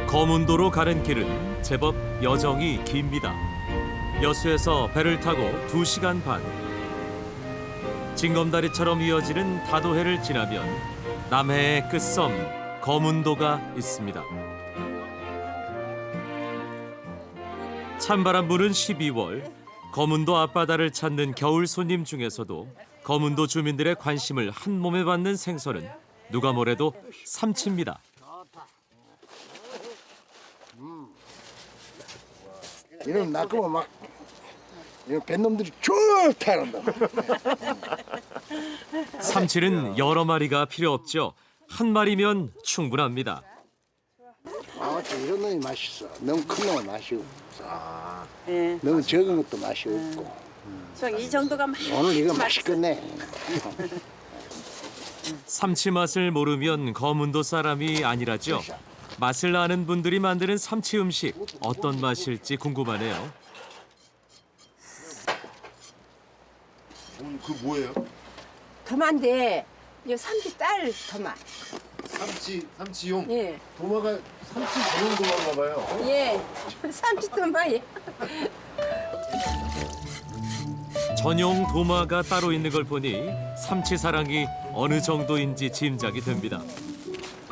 거문도로 가는 길은 제법 여정이 깁니다. 여수에서 배를 타고 2시간 반. 징검다리처럼 이어지는 다도해를 지나면 남해의 끝섬 거문도가 있습니다. 찬바람 부는 12월, 거문도 앞바다를 찾는 겨울 손님 중에서도 거문도 주민들의 관심을 한 몸에 받는 생선은 누가 뭐래도 삼치입니다. 이런 낚으면 막 이런 뱃놈들이 좋다 이런다. 삼치는 여러 마리가 필요 없죠. 한 마리면 충분합니다. 이런 놈이 맛있어. 너무 큰 놈은 맛이 없어. 예. 너무 적은 것도 맛이 없고. 이 정도가 오늘 이거 맛있겠네. 삼치 맛을 모르면 거문도 사람이 아니라죠. 맛을 아는 분들이 만드는 삼치 음식 어떤 맛일지 궁금하네요. 그 뭐예요? 도마인데 이 삼치 딸 도마. 삼치용? 예. 도마가 삼치 전용 도마인가 봐요. 예. 삼치 도마예. 전용 도마가 따로 있는 걸 보니 삼치 사랑이 어느 정도인지 짐작이 됩니다.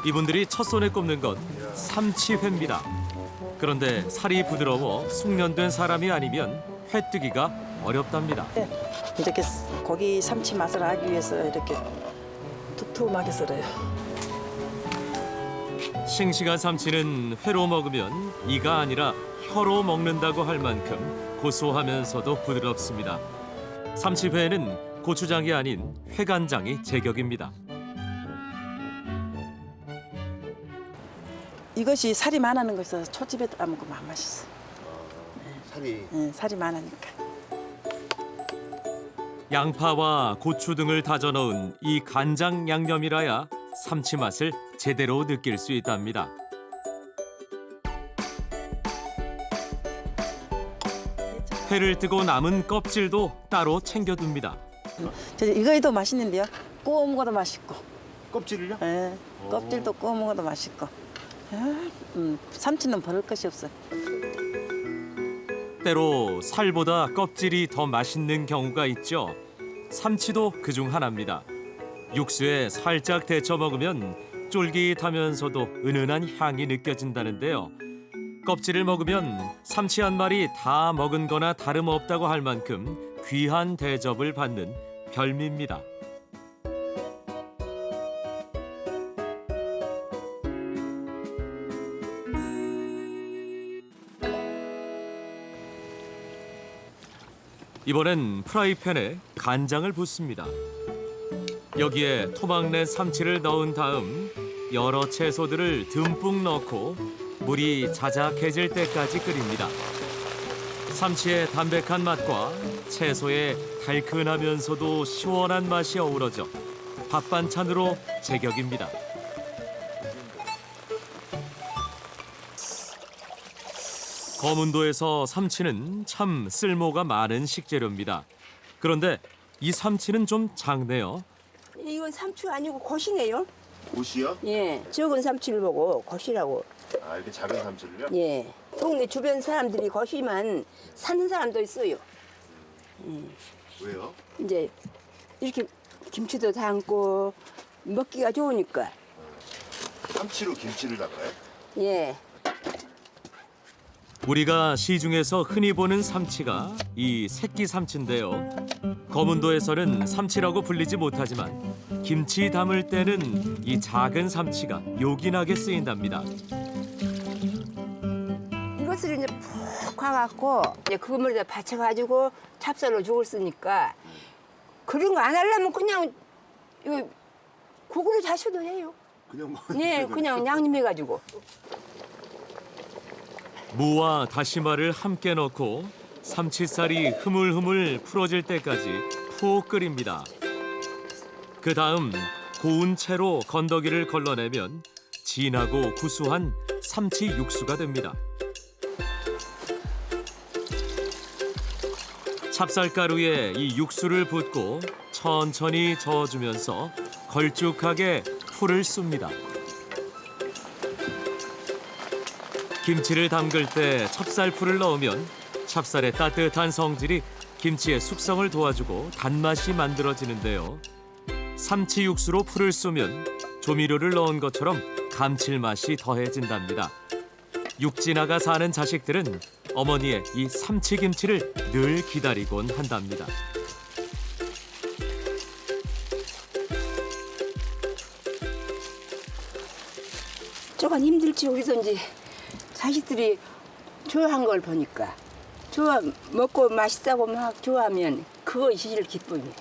이분들이 첫손에 꼽는 건 삼치회입니다. 그런데 살이 부드러워 숙련된 사람이 아니면 회 뜨기가 어렵답니다. 이렇게 고기 삼치 맛을 알기 위해서 이렇게 두툼하게 썰어요. 싱싱한 삼치는 회로 먹으면 이가 아니라 혀로 먹는다고 할 만큼 고소하면서도 부드럽습니다. 삼치회에는 고추장이 아닌 회간장이 제격입니다. 이것이 살이 많은 것에서 초집에 따먹으면 안 맛있어. 살이. 예, 살이 많으니까. 양파와 고추 등을 다져 넣은 이 간장 양념이라야 삼치 맛을 제대로 느낄 수 있답니다. 회를 뜨고 남은 껍질도 따로 챙겨둡니다. 이거도 맛있는데요. 구워 먹어도 맛있고. 껍질을요? 예, 껍질도 구워 먹어도 맛있고. 삼치는 버릴 것이 없어. 때로 살보다 껍질이 더 맛있는 경우가 있죠. 삼치도 그중 하나입니다. 육수에 살짝 데쳐 먹으면 쫄깃하면서도 은은한 향이 느껴진다는데요. 껍질을 먹으면 삼치 한 마리 다 먹은 거나 다름없다고 할 만큼 귀한 대접을 받는 별미입니다. 이번엔 프라이팬에 간장을 붓습니다. 여기에 토막낸 삼치를 넣은 다음 여러 채소들을 듬뿍 넣고 물이 자작해질 때까지 끓입니다. 삼치의 담백한 맛과 채소의 달큰하면서도 시원한 맛이 어우러져 밥 반찬으로 제격입니다. 거문도에서 삼치는 참 쓸모가 많은 식재료입니다. 그런데 이 삼치는 좀 작네요. 이건 삼치가 아니고 겉이네요. 옷이요? 예. 적은 삼치를 보고 겉이라고. 아, 이렇게 작은 삼치를요? 예. 동네 주변 사람들이 겉이만 사는 사람도 있어요. 왜요? 이제 이렇게 김치도 담고 먹기가 좋으니까. 삼치로 김치를 담아요? 예. 우리가 시중에서 흔히 보는 삼치가 이 새끼 삼치인데요. 거문도에서는 삼치라고 불리지 못하지만 김치 담을 때는 이 작은 삼치가 요긴하게 쓰인답니다. 이것을 이제 푹 과갖고 이제 그물에다 받쳐가지고 찹쌀로 죽을 쓰니까 그런 거 안 하려면 그냥 이거 국으로 자셔도 해요. 그냥 뭐. 네, 그냥 양념해가지고. 무와 다시마를 함께 넣고 삼치살이 흐물흐물 풀어질 때까지 푹 끓입니다. 그 다음 고운 채로 건더기를 걸러내면 진하고 구수한 삼치 육수가 됩니다. 찹쌀가루에 이 육수를 붓고 천천히 저어주면서 걸쭉하게 풀을 씁니다. 김치를 담글 때 찹쌀풀을 넣으면 찹쌀의 따뜻한 성질이 김치의 숙성을 도와주고 단맛이 만들어지는데요. 삼치 육수로 풀을 쏘면 조미료를 넣은 것처럼 감칠맛이 더해진답니다. 육지나가 사는 자식들은 어머니의 이 삼치김치를 늘 기다리곤 한답니다. 조금 힘들지 우리든지 자식들이 좋아한 걸 보니까 좋아 먹고 맛있다고 막 좋아하면 그것이 제일 기쁨이에요.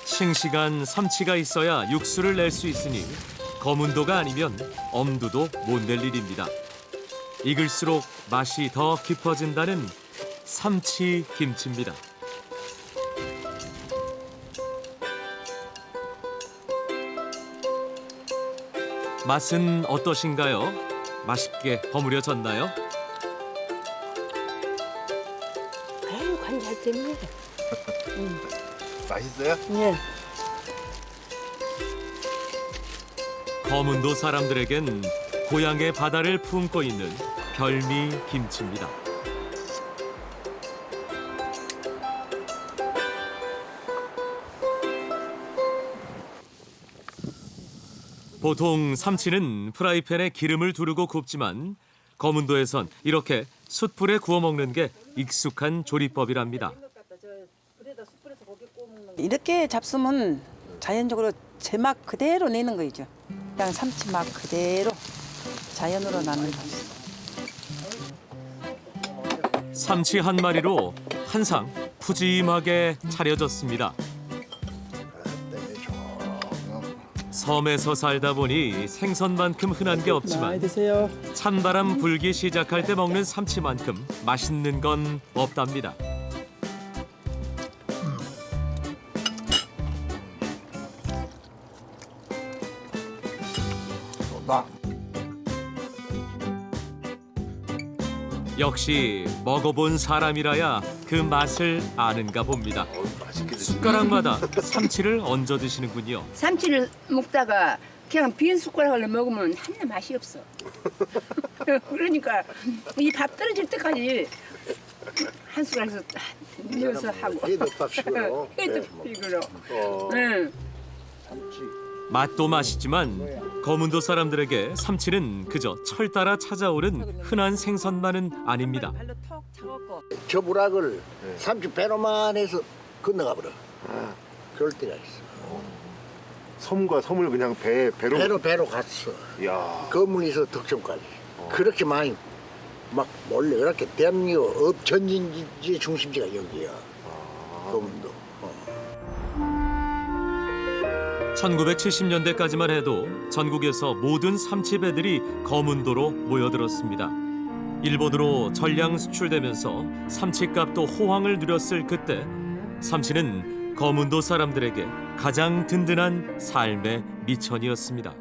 싱싱한 삼치가 있어야 육수를 낼 수 있으니 검은도가 아니면 엄두도 못 낼 일입니다. 익을수록 맛이 더 깊어진다는 삼치 김치입니다. 맛은 어떠신가요? 맛있게 버무려졌나요? 아유 간 잘 됐네. 맛있어요? 네. 검은도 사람들에겐 고향의 바다를 품고 있는 별미 김치입니다. 보통 삼치는 프라이팬에 기름을 두르고 굽지만 검은도에선 이렇게 숯불에 구워 먹는 게 익숙한 조리법이랍니다. 이렇게 잡수면 자연적으로 제 맛 그대로 내는 거죠. 그냥 삼치 맛 그대로 자연으로 나는 거죠. 삼치 한 마리로 한 상 푸짐하게 차려졌습니다. 섬에서 살다 보니 생선만큼 흔한 게 없지만 찬바람 불기 시작할 때 먹는 삼치만큼 맛있는 건 없답니다. 역시 먹어본 사람이라야 그 맛을 아는가 봅니다. 맛있게 드시네. 숟가락마다 삼치를 얹어 드시는군요. 삼치를 먹다가 그냥 빈 숟가락을 먹으면 하나 맛이 없어. 그러니까 이 밥 떨어질 때까지 한 숟가락에서 넣어서 하고. 해덮밥식으로. 해덮밥식으로. 어, 응. 삼치. 맛도 맛이지만 검은도 사람들에게 삼치는 그저 철 따라 찾아오는 흔한 생선만은 아닙니다. 발로 턱 차갖고 저 부락을 삼치 배로만 해서 건너가 버려. 그럴 때가 있어. 섬과 섬을 그냥 배로. 배로 갔어. 이야. 거물에서 덕점까지. 그렇게 많이 막 몰래 이렇게 대한민국 업 전진지 중심지가 여기야. 거문도. 1970년대까지만 해도 전국에서 모든 삼치배들이 검은도로 모여들었습니다. 일본으로 전량 수출되면서 삼치값도 호황을 누렸을 그때 삼치는 검은도 사람들에게 가장 든든한 삶의 미천이었습니다.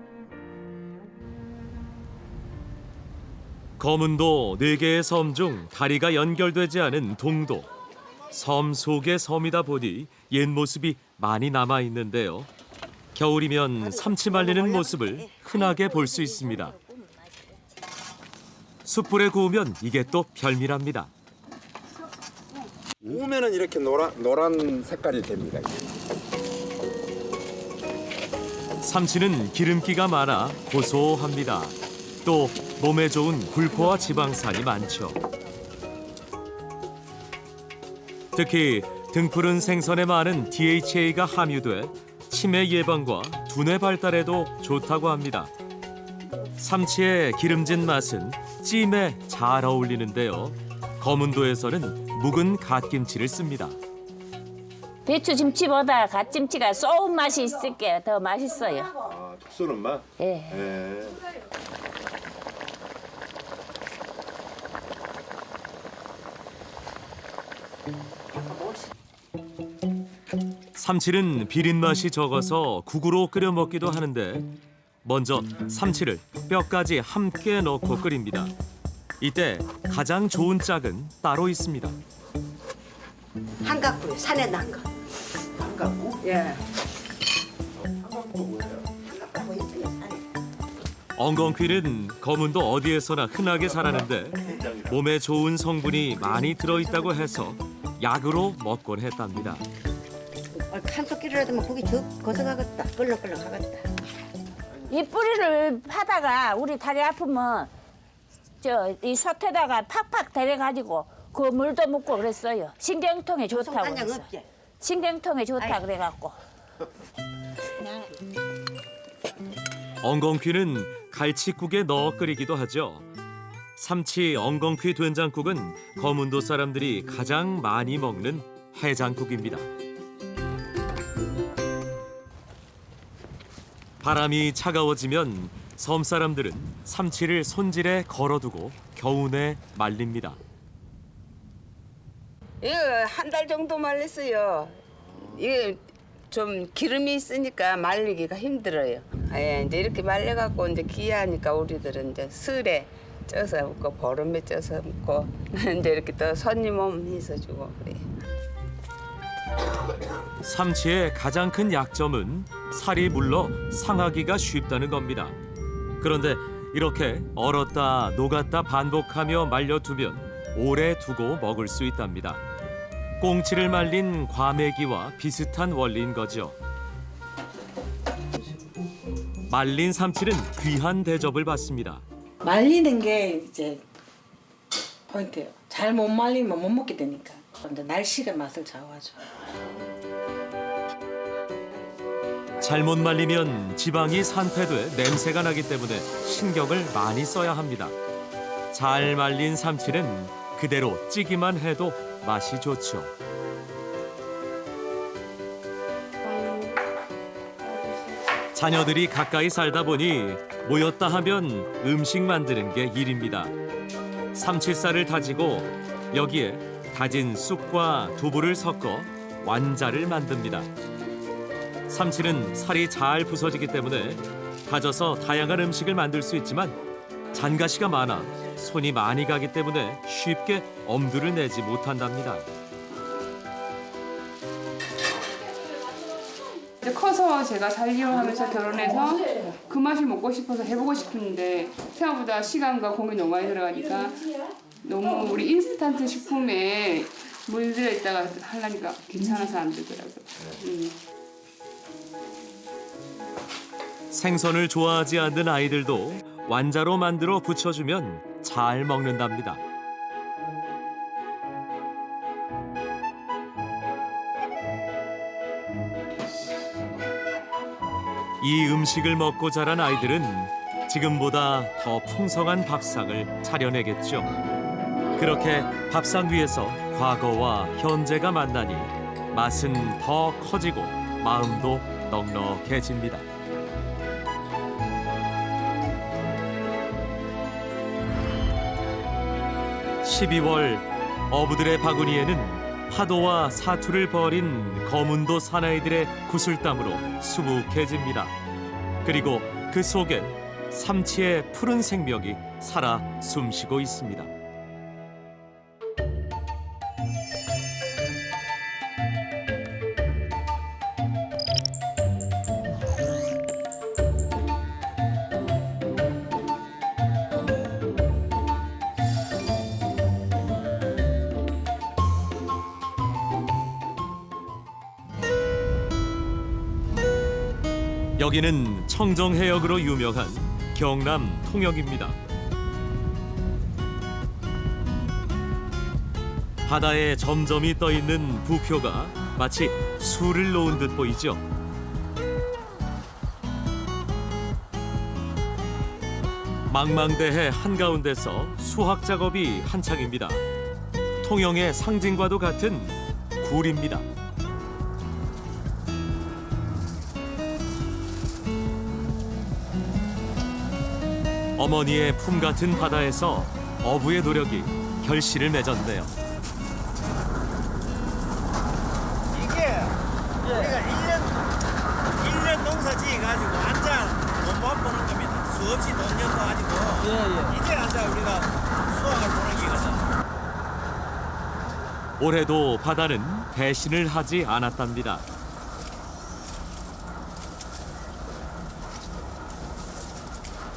검은도 4개의 섬 중 다리가 연결되지 않은 동도. 섬 속의 섬이다 보니 옛 모습이 많이 남아 있는데요. 겨울이면 삼치 말리는 모습을 흔하게 볼 수 있습니다. 숯불에 구우면 이게 또 별미랍니다. 구우면은 이렇게 노란 색깔이 됩니다. 삼치는 기름기가 많아 고소합니다. 또 몸에 좋은 불포와 지방산이 많죠. 특히 등푸른 생선에 많은 DHA가 함유돼 치매 예방과 두뇌 발달에도 좋다고 합니다. 삼치의 기름진 맛은 찜에 잘 어울리는데요. 검은도에서는 묵은 갓김치를 씁니다. 배추김치보다 갓김치가 쏘은 맛이 있을게 더 맛있어요. 아, 톡 쏘는 맛? 예. 예. 삼치는 비린 맛이 적어서 국으로 끓여 먹기도 하는데 먼저 삼치를 뼈까지 함께 넣고 끓입니다. 이때 가장 좋은 짝은 따로 있습니다. 한각구요. 산에 난 거. 한가구? 예. 한가구가 뭐예요? 한각구 있어요. 엉겅퀴는 거문도 어디에서나 흔하게 자라는데 몸에 좋은 성분이 많이 들어있다고 해서 약으로 먹곤 했답니다. 한쪽끼리라도 뭐 고기 더 고생하겠다. 끌렁끌렁하겠다. 이 뿌리를 파다가 우리 다리 아프면 이 솥에다가 팍팍 데려가지고 그 물도 먹고 그랬어요. 신경통에 좋다고 손간장 그래서. 없지? 신경통에 좋다 그래갖고. 엉겅퀴는 갈치국에 넣어 끓이기도 하죠. 삼치 엉겅퀴 된장국은 거문도 사람들이 가장 많이 먹는 해장국입니다. 바람이 차가워지면 섬 사람들은 삼치를 손질해 걸어두고 겨우내 말립니다. 이거 한 달 정도 말렸어요. 이게 좀 기름이 있으니까 말리기가 힘들어요. 예, 이제 이렇게 말려갖고 이제 귀하니까 우리들은 이제 슬에 쪄서 먹고 보름에 쪄서 먹고 이제 이렇게 또 손님 오면 있어주고 그래요. 삼치의 가장 큰 약점은 살이 물러 상하기가 쉽다는 겁니다. 그런데 이렇게 얼었다 녹았다 반복하며 말려두면 오래 두고 먹을 수 있답니다. 꽁치를 말린 과메기와 비슷한 원리인 거죠. 말린 삼치는 귀한 대접을 받습니다. 말리는 게 이제 포인트예요. 잘 못 말리면 못 먹게 되니까. 근데 날씨가 맛을 좌우하죠. 잘못 말리면 지방이 산패돼 냄새가 나기 때문에 신경을 많이 써야 합니다. 잘 말린 삼치는 그대로 찌기만 해도 맛이 좋죠. 자녀들이 가까이 살다 보니 모였다 하면 음식 만드는 게 일입니다. 삼치살을 다지고 여기에 다진 쑥과 두부를 섞어 완자를 만듭니다. 삼치는 살이 잘 부서지기 때문에 다져서 다양한 음식을 만들 수 있지만 잔가시가 많아 손이 많이 가기 때문에 쉽게 엄두를 내지 못한답니다. 커서 제가 살림을 하면서 결혼해서 그 맛이 먹고 싶어서 해보고 싶은데 생각보다 시간과 공이 너무 많이 들어가니까 너무 우리 인스턴트 식품에 물들어 있다가 하려니까 귀찮아서 안 되더라고요. 생선을 좋아하지 않는 아이들도 완자로 만들어 부쳐주면 잘 먹는답니다. 이 음식을 먹고 자란 아이들은 지금보다 더 풍성한 밥상을 차려내겠죠. 그렇게 밥상 위에서 과거와 현재가 만나니 맛은 더 커지고 마음도 넉넉해집니다. 12월 어부들의 바구니에는 파도와 사투를 벌인 거문도 사나이들의 구슬땀으로 수북해집니다. 그리고 그 속엔 삼치의 푸른 생명이 살아 숨쉬고 있습니다. 여기는 청정해역으로 유명한 경남 통영입니다. 바다에 점점이 떠있는 부표가 마치 술을 놓은 듯 보이죠. 망망대해 한가운데서 수확 작업이 한창입니다. 통영의 상징과도 같은 굴입니다. 어머니의 품 같은 바다에서 어부의 노력이 결실을 맺었네요. 이게 우리가 1년 농사 지어가지고 앉아 돈만 버는 겁니다. 수없이 돈년도 아니고 이제 앉아 우리가 수확을 보는 기거든. 올해도 바다는 배신을 하지 않았답니다.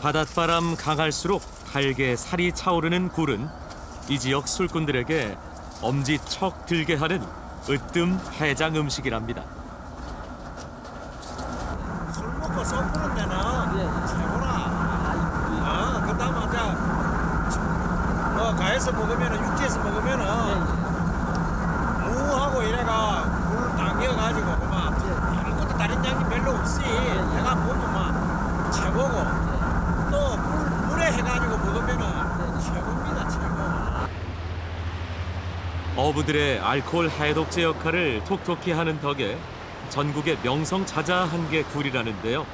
바닷바람 강할수록 달게 살이 차오르는 굴은 이 지역 술꾼들에게 엄지척 들게 하는 으뜸 해장 음식이랍니다. 술 먹고 속 푸는 데는 최고라. 그다음에 뭐 가에서 먹으면은 육지에서 먹으면은 무하고 이래가 물 당겨가지고 그만 아무것도 다른 양이 별로 없이 내가 보면 막 최고고 또 물에 해가지고 먹으면은 최고입니다 최고. 어부들의 알코올 해독제 역할을 톡톡히 하는 덕에 전국에 명성자자한 게 굴이라는데요.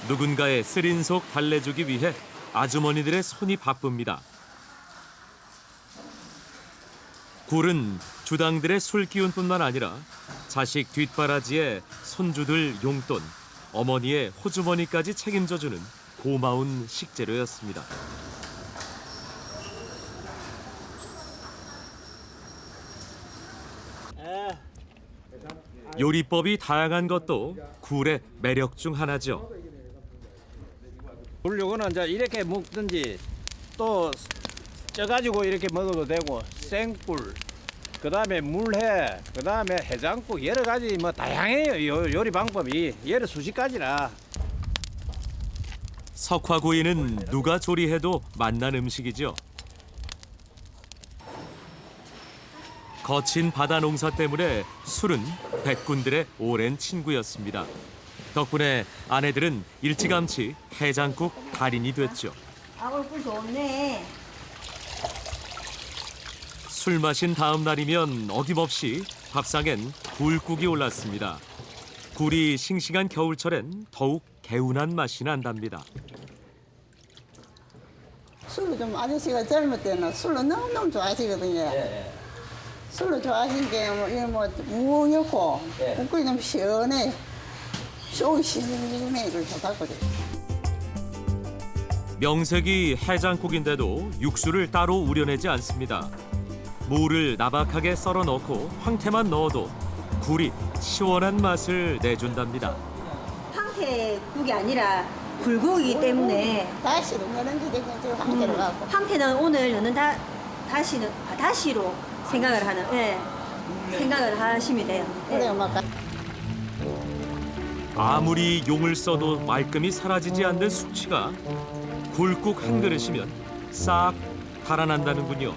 누군가의 쓰린 속 달래주기 위해 아주머니들의 손이 바쁩니다. 굴은 주당들의 술 기운뿐만 아니라 자식 뒷바라지에 손주들 용돈, 어머니의 호주머니까지 책임져주는 고마운 식재료였습니다. 요리법이 다양한 것도 굴의 매력 중 하나죠. 굴육은 이제 이렇게 먹든지 또 쪄가지고 이렇게 먹어도 되고 생굴, 그다음에 물회, 그다음에 해장국 여러 가지 뭐 다양해요. 요리 방법이 여러 수십 가지라. 석화구이는 누가 조리해도 맛난 음식이죠. 거친 바다 농사 때문에 술은 백군들의 오랜 친구였습니다. 덕분에 아내들은 일찌감치 해장국 달인이 됐죠. 얼굴 좋네. 술 마신 다음 날이면 어김없이 밥상엔 굴국이 올랐습니다. 굴이 싱싱한 겨울철엔 더욱 개운한 맛이 난답니다. 술을 좀 아저씨가 젊을 때는 술을 너무너무 좋아하시거든요. 술을 좋아하신 게 무였고 국물이 좀 시원해. 속이 시원해. 이걸 좋다거든요. 명색이 해장국인데도 육수를 따로 우려내지 않습니다. 무를 나박하게 썰어 넣고 황태만 넣어도 굴이 시원한 맛을 내준답니다. 황태국이 아니라 굴국이기 때문에 다시로 넣는지 지금 황태로 가고. 황태는 오늘 넣는 다시로 생각을 하는 생각을 하시면 돼요. 그래요, 막. 아무리 용을 써도 말끔히 사라지지 않는 숙취가 굴국 한 그릇이면 싹 달아난다는군요.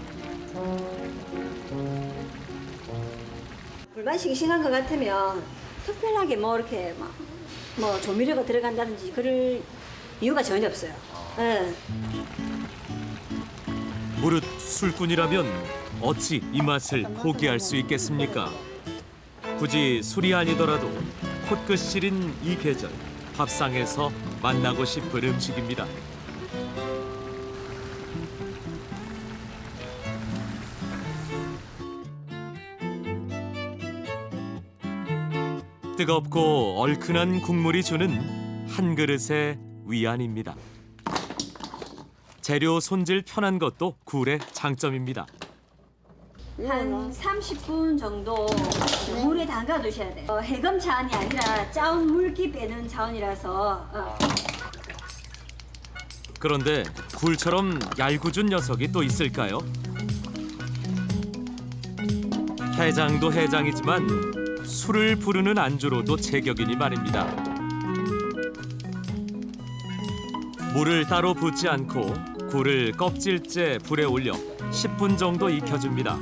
불만 싱싱한 것 같으면 특별하게 뭐 이렇게 뭐 조미료가 들어간다든지 그럴 이유가 전혀 없어요. 무릇 술꾼이라면 어찌 이 맛을 포기할 수 있겠습니까? 굳이 술이 아니더라도 코끝 시린 이 계절 밥상에서 만나고 싶은 음식입니다. 뜨겁고 얼큰한 국물이 주는 한 그릇의 위안입니다. 재료 손질 편한 것도 굴의 장점입니다. 한 30분 정도 물에 담가 두셔야 돼요. 해금 차원이 아니라 짜운 물기 빼는 차원이라서 그런데 굴처럼 얄궂은 녀석이 또 있을까요? 해장도 해장이지만 술을 부르는 안주로도 제격이니 말입니다. 물을 따로 붓지 않고 굴을 껍질째 불에 올려 10분 정도 익혀줍니다.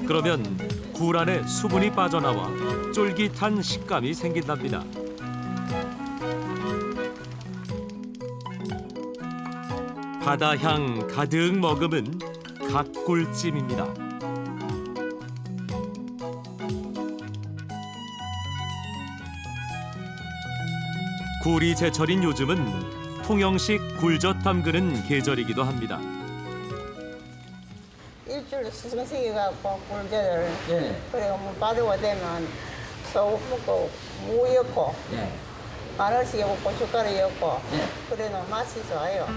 그러면 굴 안에 수분이 빠져나와 쫄깃한 식감이 생긴답니다. 바다향 가득 머금은 갓굴찜입니다. 굴이 제철인 요즘은 통영식 굴젓 담그는 계절이기도 합니다. 일주일 스승시켜갖고 굴젓을 그리고 뭐 바다가 되면 소금 먹고 무 넣고 마늘씨 넣고 고춧가루 넣고 그래도 맛이 좋아요.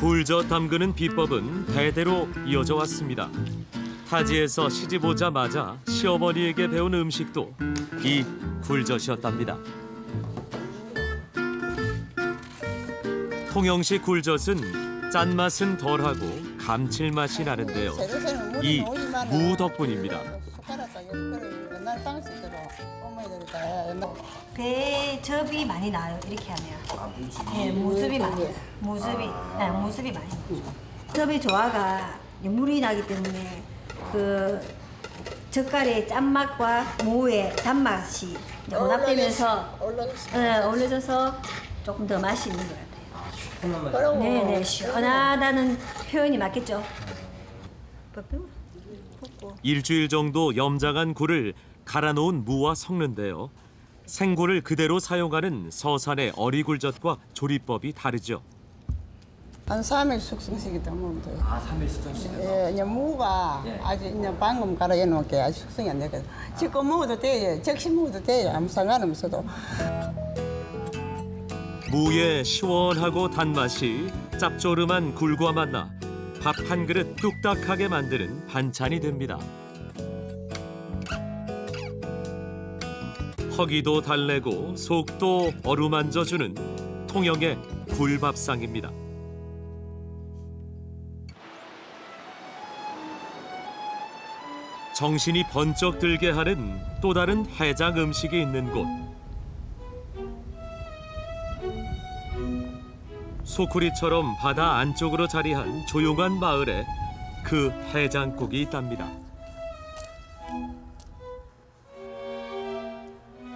굴젓 담그는 비법은 대대로 이어져 왔습니다. 타지에서 시집 오자마자 시어머니에게 배운 음식도 이 굴젓이었답니다. 통영식 굴젓은 짠맛은 덜하고 감칠맛이 나는데요. 이 무 덕분입니다. 배즙이 많이 나요. 이렇게 하면. 네, 무즙이 많이 나요. 무즙이 많이 나요. 즙의 조화가 물이 나기 때문에 그 젓갈의 짠맛과 무의 단맛이 혼합되면서 어우러져서 조금 더 맛이 있는 것 같아요. 네네, 시원하다는 표현이 맞겠죠. 일주일 정도 염장한 굴을 갈아 놓은 무와 섞는데요. 생굴을 그대로 사용하는 서산의 어리굴젓과 조리법이 다르죠. 한 3일 숙성시키다 보면 돼요. 3일 숙성시키다. 예, 이제 무가 아직 이제 방금 갈아 해놓은 게 아직 숙성이 안 되거든. 지금 먹어도 돼요. 적시 먹어도 돼요. 아무 상관없어도. 무의 시원하고 단맛이 짭조름한 굴과 만나 밥 한 그릇 뚝딱하게 만드는 반찬이 됩니다. 허기도 달래고 속도 어루만져주는 통영의 굴밥상입니다. 정신이 번쩍 들게 하는 또 다른 해장 음식이 있는 곳. 소쿠리처럼 바다 안쪽으로 자리한 조용한 마을에 그 해장국이 있답니다.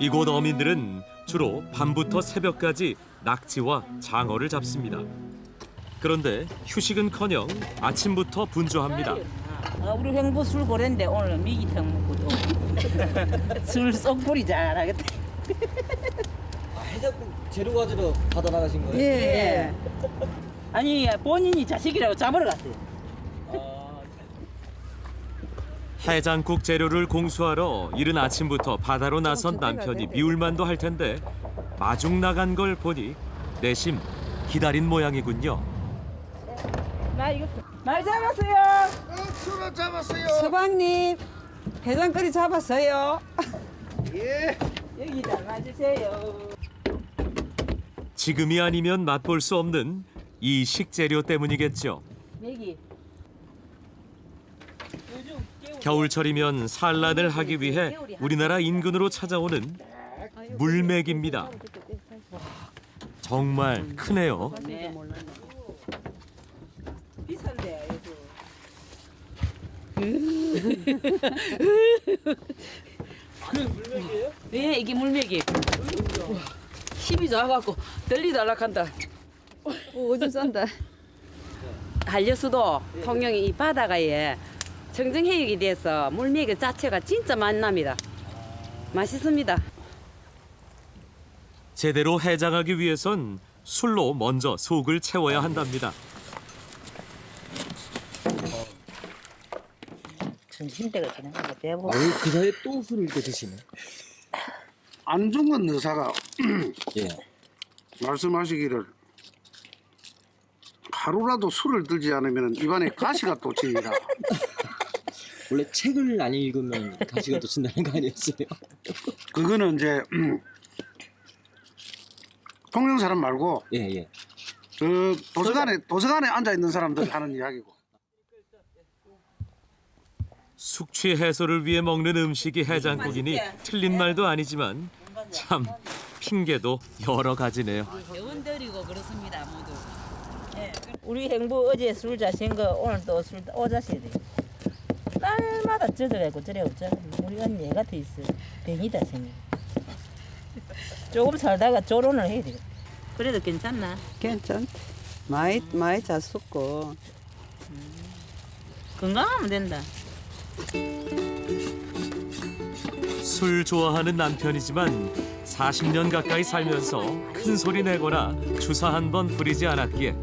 이곳 어민들은 주로 밤부터 새벽까지 낙지와 장어를 잡습니다. 그런데 휴식은커녕 아침부터 분주합니다. 우리 횡보 술 고래인데 오늘 미기탕 먹고도 술 쏙 뿌리 잘하겠다. 해장국 재료 가지러 바다 나가신 거예요? 예. 아니 본인이 자식이라고 잡으러 갔어요. 해장국 재료를 공수하러 이른 아침부터 바다로 나선 남편이 미울만도 할 텐데 마중 나간 걸 보니 내심 기다린 모양이군요. 나 이거 많이 잡았어요. 술을 잡았어요. 서방님 해장거리 잡았어요. 예. 여기다 놔주세요. 지금이 아니면 맛볼 수 없는 이 식재료 때문이겠죠. 메기. 겨울철이면 산란을 하기 위해 우리나라 인근으로 찾아오는 물메기입니다. 정말 크네요. 네. 비싼데 물맥이에요? 네, 이게 물메기. 힘이 좋아갖고 들리달락한다. 오줌 싼다. 한려수도 통영이 이 바다가에 청정해역이 돼서 물메기 자체가 진짜 맛납니다. 맛있습니다. 제대로 해장하기 위해선 술로 먼저 속을 채워야 한답니다. 힘대가 되는 거 같아요. 그 사이에 또 술을 이렇게 드시네. 안중근 의사가 예. 말씀하시기를 하루라도 술을 들지 않으면 입안에 가시가 돋칩니다. 원래 책을 안 읽으면 가시가 돋친다는 거 아니었어요? 그거는 이제 통영 사람 말고 예. 그 도서관에 앉아 있는 사람들 하는 이야기고. 숙취 해소를 위해 먹는 음식이 해장국이니 틀린 말도 아니지만 참 핑계도 여러 가지네요. 회원들이고 그렇습니다 모두. 예. 우리 행부 어제 술 자신 거 오늘 또 술 오자셔야 돼. 날마다 저저래고 저래고 저 우리 언니 애가 더 있어. 병이다 생겨. 조금 살다가 조론을 해야 돼. 그래도 괜찮나? 괜찮대. 많이 잤었고. 건강하면 된다. 술 좋아하는 남편이지만 40년 가까이 살면서 큰 소리 내거나 주사 한 번 부리지 않았기에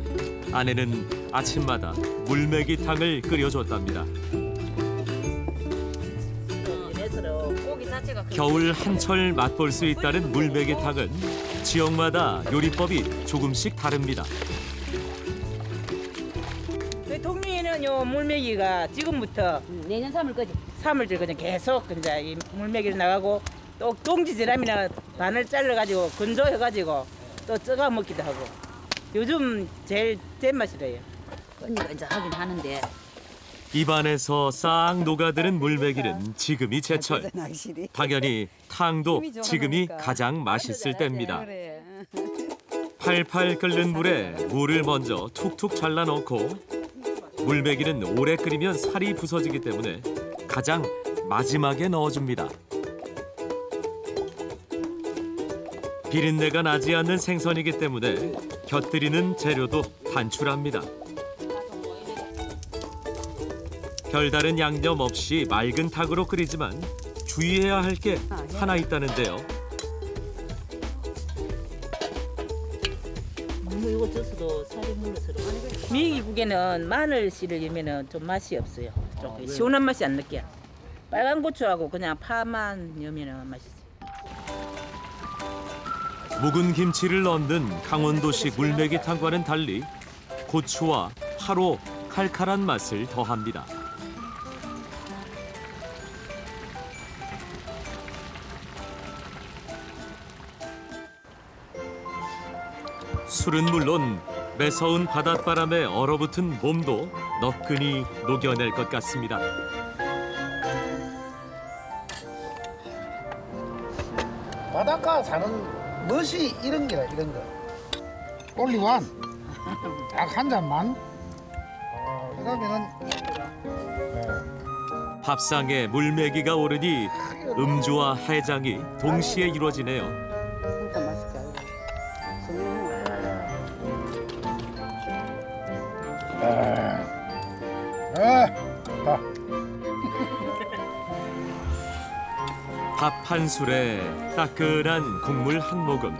아내는 아침마다 물메기탕을 끓여줬답니다. 겨울 한철 맛볼 수 있다는 물메기탕은 지역마다 요리법이 조금씩 다릅니다. 저희 동네에는요 요 물메기가 지금부터 내년 3월까지 3월째 그냥 계속 이제 이 물메기를 나가고 또 동지지람이나 반을 잘라가지고 건조해가지고 또 쪄가 먹기도 하고 요즘 제일 잼맛이래요. 끈적끈적하긴 하는데 입안에서 싹 녹아드는 물메기는 지금이 제철. 당연히 탕도 지금이 가장 맛있을 때입니다. 팔팔 끓는 물에 물을 먼저 툭툭 잘라 넣고 물메기는 오래 끓이면 살이 부서지기 때문에 가장 마지막에 넣어줍니다. 비린내가 나지 않는 생선이기 때문에 곁들이는 재료도 단출합니다. 별다른 양념 없이 맑은 탕으로 끓이지만 주의해야 할 게 하나 있다는데요. 이거 쪄서도 살이 물러서 미기국에는 마늘씨를 넣으면 좀 맛이 없어요. 좀 시원한 맛이 안 느껴. 빨간 고추하고 그냥 파만 넣으면 맛있어요. 묵은 김치를 넣는 강원도식 물메기탕과는 달리 고추와 파로 칼칼한 맛을 더합니다. 술은 물론 매서운 바닷바람에 얼어붙은 몸도 너끈히 녹여낼 것 같습니다. 바닷가 사는 멋이 이런 게다, 이런 거. 올리완 딱 한 잔만. 그러면은 밥상에 물메기가 오르니 음주와 해장이 동시에 이루어지네요. 진짜 맛있게 알고. 밥 한 술에 따끈한 국물 한 모금.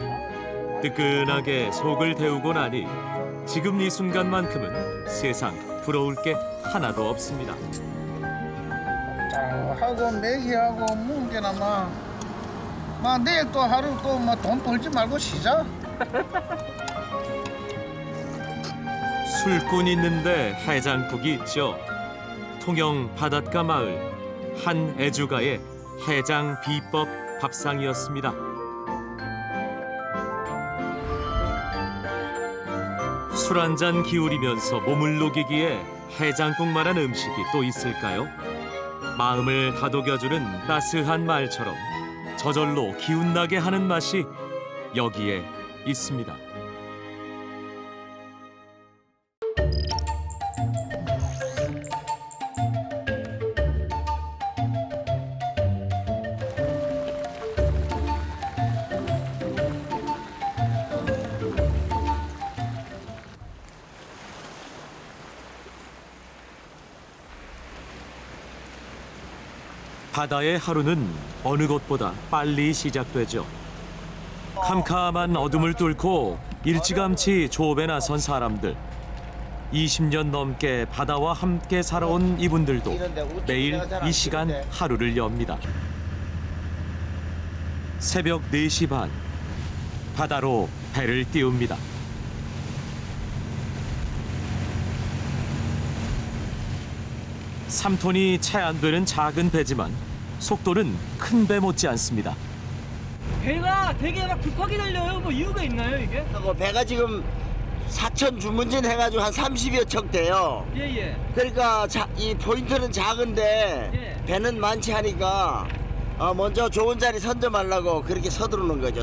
뜨끈하게 속을 데우고 나니 지금 이 순간만큼은 세상 부러울 게 하나도 없습니다. 하고 매기하고 묵게나 막 내일 또 하루 또 뭐 돈 벌지 말고 쉬자. 술꾼 있는데 해장국이 있죠. 통영 바닷가 마을 한 애주가의 해장 비법 밥상이었습니다. 술 한 잔 기울이면서 몸을 녹이기에 해장국만한 음식이 또 있을까요? 마음을 다독여주는 따스한 말처럼 저절로 기운나게 하는 맛이 여기에 있습니다. 바다의 하루는 어느 것보다 빨리 시작되죠. 캄캄한 어둠을 뚫고 일찌감치 조업에 나선 사람들. 20년 넘게 바다와 함께 살아온 이분들도 매일 이 시간 하루를 엽니다. 새벽 4시 반, 바다로 배를 띄웁니다. (3톤이) 채 안 되는 작은 배지만 속도는 큰 배 못지 않습니다. 배가 되게 막 급하게 달려요. 뭐 이유가 있나요 이게? 배가 지금 사천 주문진 해가지고 한 30여 척 돼요. 예예. 그러니까 이 포인트는 작은데 배는 많지 하니까 먼저 좋은 자리 선점하려고 그렇게 서두르는 거죠.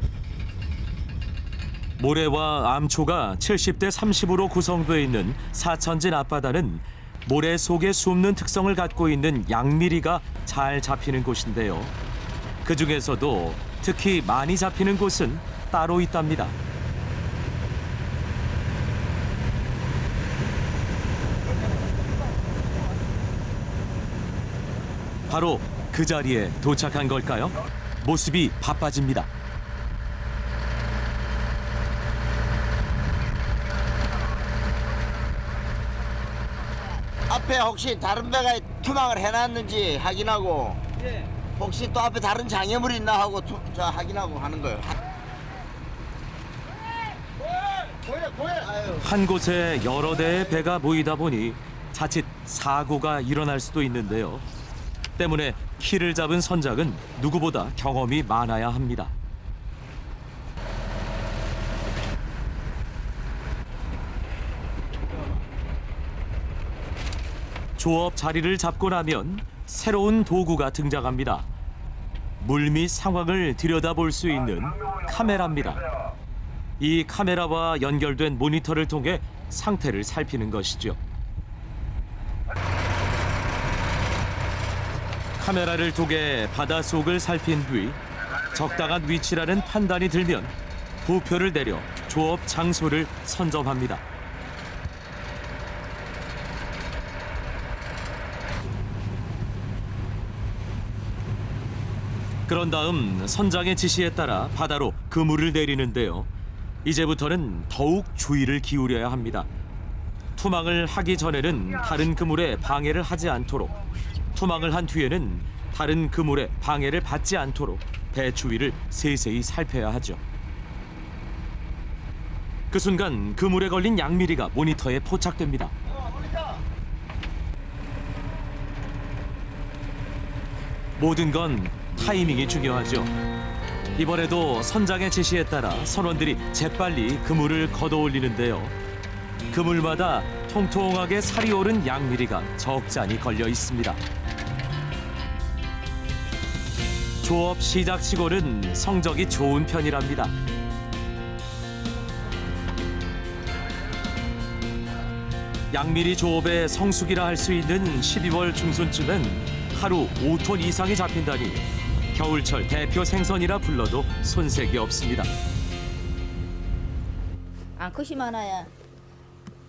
모래와 암초가 70대 30으로 구성되어 있는 사천진 앞바다는 모래 속에 숨는 특성을 갖고 있는 양미리가 잘 잡히는 곳인데요. 그중에서도 특히 많이 잡히는 곳은 따로 있답니다. 바로 그 자리에 도착한 걸까요? 모습이 바빠집니다. 앞에 혹시 다른 배가 투망을 해놨는지 확인하고 혹시 또 앞에 다른 장애물이 있나 하고 확인하고 하는 거예요. 한 곳에 여러 대의 배가 모이다 보니 자칫 사고가 일어날 수도 있는데요. 때문에 키를 잡은 선장은 누구보다 경험이 많아야 합니다. 조업 자리를 잡고 나면 새로운 도구가 등장합니다. 물밑 상황을 들여다볼 수 있는 카메라입니다. 이 카메라와 연결된 모니터를 통해 상태를 살피는 것이죠. 카메라를 통해 바닷속을 살핀 뒤 적당한 위치라는 판단이 들면 부표를 내려 조업 장소를 선점합니다. 그런 다음 선장의 지시에 따라 바다로 그물을 내리는데요. 이제부터는 더욱 주의를 기울여야 합니다. 투망을 하기 전에는 다른 그물에 방해를 하지 않도록, 투망을 한 뒤에는 다른 그물에 방해를 받지 않도록 배 주위를 세세히 살펴야 하죠. 그 순간 그물에 걸린 양미리가 모니터에 포착됩니다. 모든 건 타이밍이 중요하죠. 이번에도 선장의 지시에 따라 선원들이 재빨리 그물을 걷어올리는데요. 그물마다 통통하게 살이 오른 양미리가 적잖이 걸려 있습니다. 조업 시작치고는 성적이 좋은 편이랍니다. 양미리 조업의 성수기라 할 수 있는 12월 중순쯤엔 하루 5톤 이상이 잡힌다니 겨울철 대표 생선이라 불러도 손색이 없습니다. 안컷이 많아야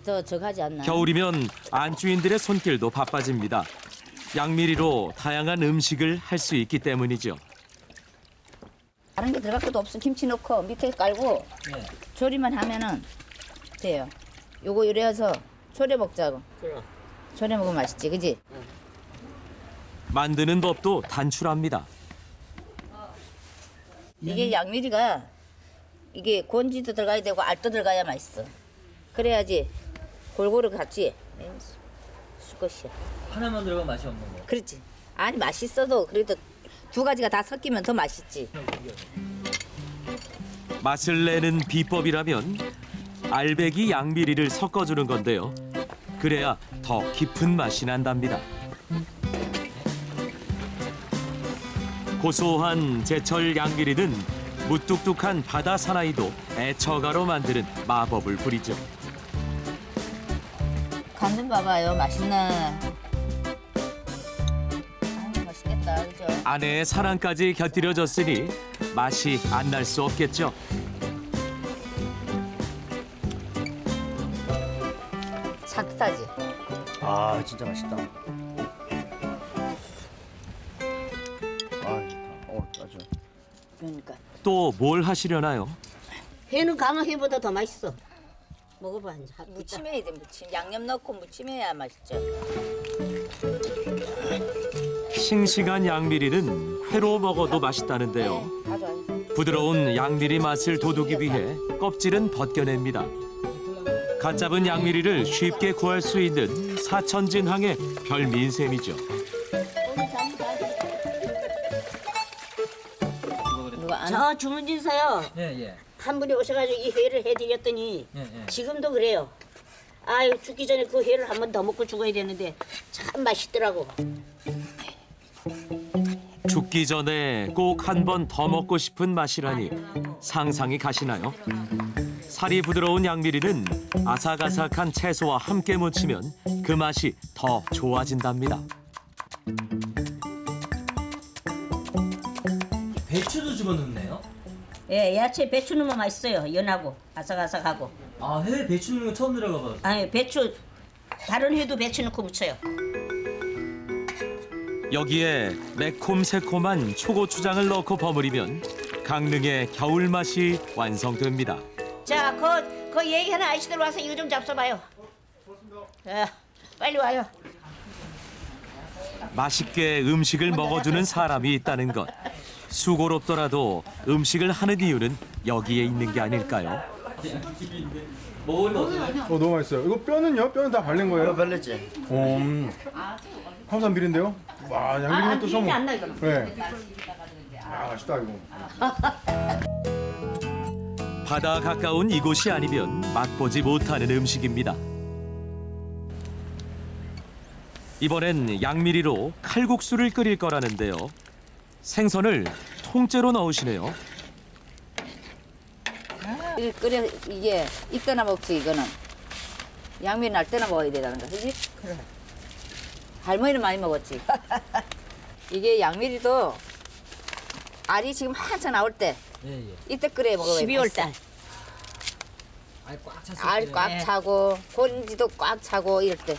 더 적하지 않나. 겨울이면 안주인들의 손길도 바빠집니다. 양미리로 다양한 음식을 할 수 있기 때문이죠. 다른 게 들어갈 것도 없어. 김치 넣고 밑에 깔고 조리만 하면은 돼요. 요거 요리해서 조려 먹자고. 조려 먹으면 맛있지, 그지? 만드는 법도 단출합니다. 이게 양미리가 이게 곤지도 들어가야 되고 알도 들어가야 맛있어. 그래야지 골고루 같이 수컷이야. 하나만 들어가면 맛이 없는 거. 그렇지. 아니 맛있어도 그래도 두 가지가 다 섞이면 더 맛있지. 맛을 내는 비법이라면 알배기 양미리를 섞어주는 건데요. 그래야 더 깊은 맛이 난답니다. 고소한 제철 양미리는 무뚝뚝한 바다 사나이도 애처가로 만드는 마법을 부리죠. 간 좀 봐봐요. 맛있나? 아유, 맛있겠다, 그죠? 아내의 사랑까지 곁들여졌으니 맛이 안 날 수 없겠죠. 산뜻하지? 아 진짜 맛있다. 아주. 그러니까. 또 뭘 하시려나요? 회는 강어회보다 더 맛있어. 먹어봐 이제. 무침해야 돼, 무침. 양념 넣고 무침해야 맛있죠. 싱싱한 양미리는 회로 먹어도 맛있다는데요. 부드러운 양미리 맛을 돋우기 위해 껍질은 벗겨냅니다. 갓 잡은 양미리를 쉽게 구할 수 있는 사천진항의 별미인셈이죠. 저 주문진서요. 예. 한 분이 오셔가지고 이 회를 해드렸더니 예. 지금도 그래요. 아유 죽기 전에 그 회를 한 번 더 먹고 죽어야 되는데 참 맛있더라고. 죽기 전에 꼭 한 번 더 먹고 싶은 맛이라니 상상이 가시나요? 살이 부드러운 양미리는 아삭아삭한 채소와 함께 무치면 그 맛이 더 좋아진답니다. 배추도 집어넣네요. 예, 야채 배추 넣으면 맛있어요. 연하고 아삭아삭하고. 아 회 배추 넣는 거 처음 들어가봐. 아니 배추 다른 회도 배추 넣고 무쳐요. 여기에 매콤새콤한 초고추장을 넣고 버무리면 강릉의 겨울 맛이 완성됩니다. 자, 그 얘기하는 아저씨들 와서 이거 좀 잡숴봐요. 자, 빨리 와요. 맛있게 음식을 먹어주는 사람이 있다는 것. 수고롭더라도 음식을 하는 이유는 여기에 있는 게 아닐까요? 너무 맛있어요. 이거 뼈는요? 뼈는 다 발린 거예요? 발렸지. 항상 비린데요? 와, 양미리는 또 좀. 안 나, 이거는. 네. 아, 맛있다 이거. 바다 가까운 이곳이 아니면 맛보지 못하는 음식입니다. 이번엔 양미리로 칼국수를 끓일 거라는데요. 생선을 통째로 넣으시네요. 이게 끓여 이게 이때나 먹지 이거는 양미리 날 때나 먹어야 되다는 거, 그지? 그래. 할머니는 많이 먹었지. 이게 양미리도 알이 지금 한참 나올 때 이때 끓여 먹어야 12월 달. 알 꽉 차고 곤지도 꽉 차고 이럴 때.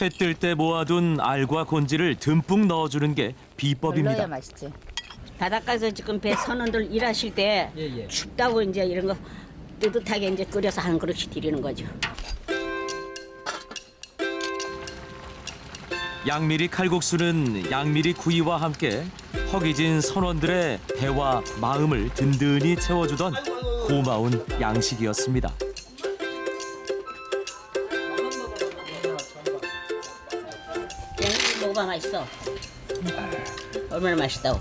회 뜰 때 모아둔 알과 곤지를 듬뿍 넣어주는 게 비법입니다. 넣어야 맛있지. 바닷가에서 지금 배 선원들 일하실 때 춥다고 이제 이런 거 뜨뜻하게 이제 끓여서 한 그릇씩 드리는 거죠. 양미리 칼국수는 양미리 구이와 함께 허기진 선원들의 배와 마음을 든든히 채워주던 고마운 양식이었습니다. 양미리 먹어봐 맛있어. 얼마나 맛있다고.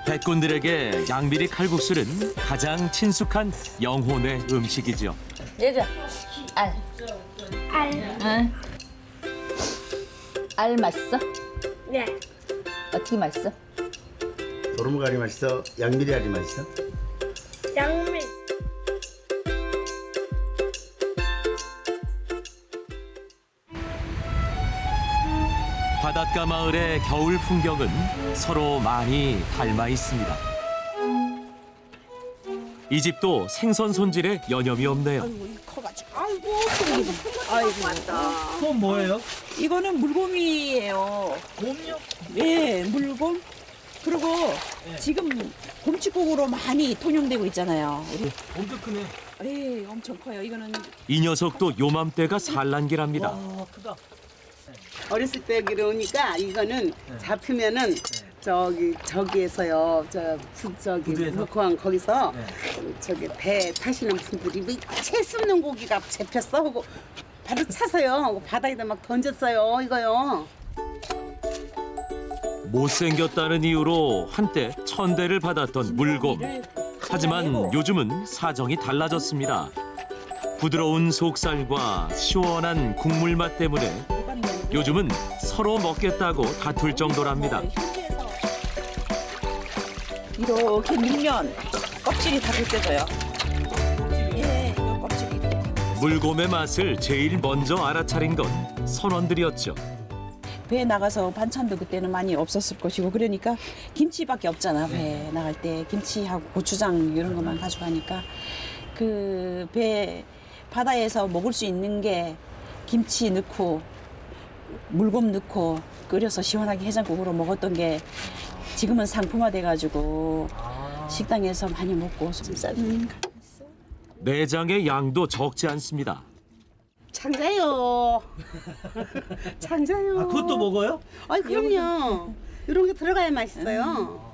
백군들에게 양미리 칼국수는 가장 친숙한 영혼의 음식이죠. 얘가 알. 응. 알 맛있어? 네. 어떻게 맛있어? 도루묵알이 맛있어? 양미리 알이 맛있어? 양미. 바닷가 마을의 겨울 풍경은 서로 많이 닮아 있습니다. 이 집도 생선 손질에 여념이 없네요. 커가지고 아이고 그건 뭐예요? 이거는 물곰이에요. 곰요? 네, 물곰. 그리고 지금 곰칫국으로 많이 통용되고 있잖아요. 우리. 엄청 크네. 네, 엄청 커요. 이거는 이 녀석도 요맘때가 산란기랍니다. 크다. 어렸을 때 그러니까 이거는 잡히면은 저기에서요 저기 물고항 거기서 저기 배 타시는 분들이 뭐채 씹는 고기가 잡혔어 하고 바로 차서요 바다에다 막 던졌어요 이거요. 못생겼다는 이유로 한때 천대를 받았던 물곰. 하지만 요즘은 사정이 달라졌습니다. 부드러운 속살과 시원한 국물 맛 때문에 요즘은 서로 먹겠다고 다툴 정도랍니다. 이렇게 밀면 껍질이 다 벗겨져요. 예, 이거 껍질이. 물곰의 맛을 제일 먼저 알아차린 건 선원들이었죠. 배에 나가서 반찬도 그때는 많이 없었을 것이고 그러니까 김치밖에 없잖아. 배에 나갈 때 김치하고 고추장 이런 것만 가져가니까 그 배 바다에서 먹을 수 있는 게 김치 넣고 물곰 넣고 끓여서 시원하게 해장국으로 먹었던 게 지금은 상품화돼가지고 식당에서 많이 먹고 좀 싼. 내장의 양도 적지 않습니다. 창자요. 창자요. 아, 그것도 먹어요? 아이 그럼요. 이런 게 들어가야 맛있어요.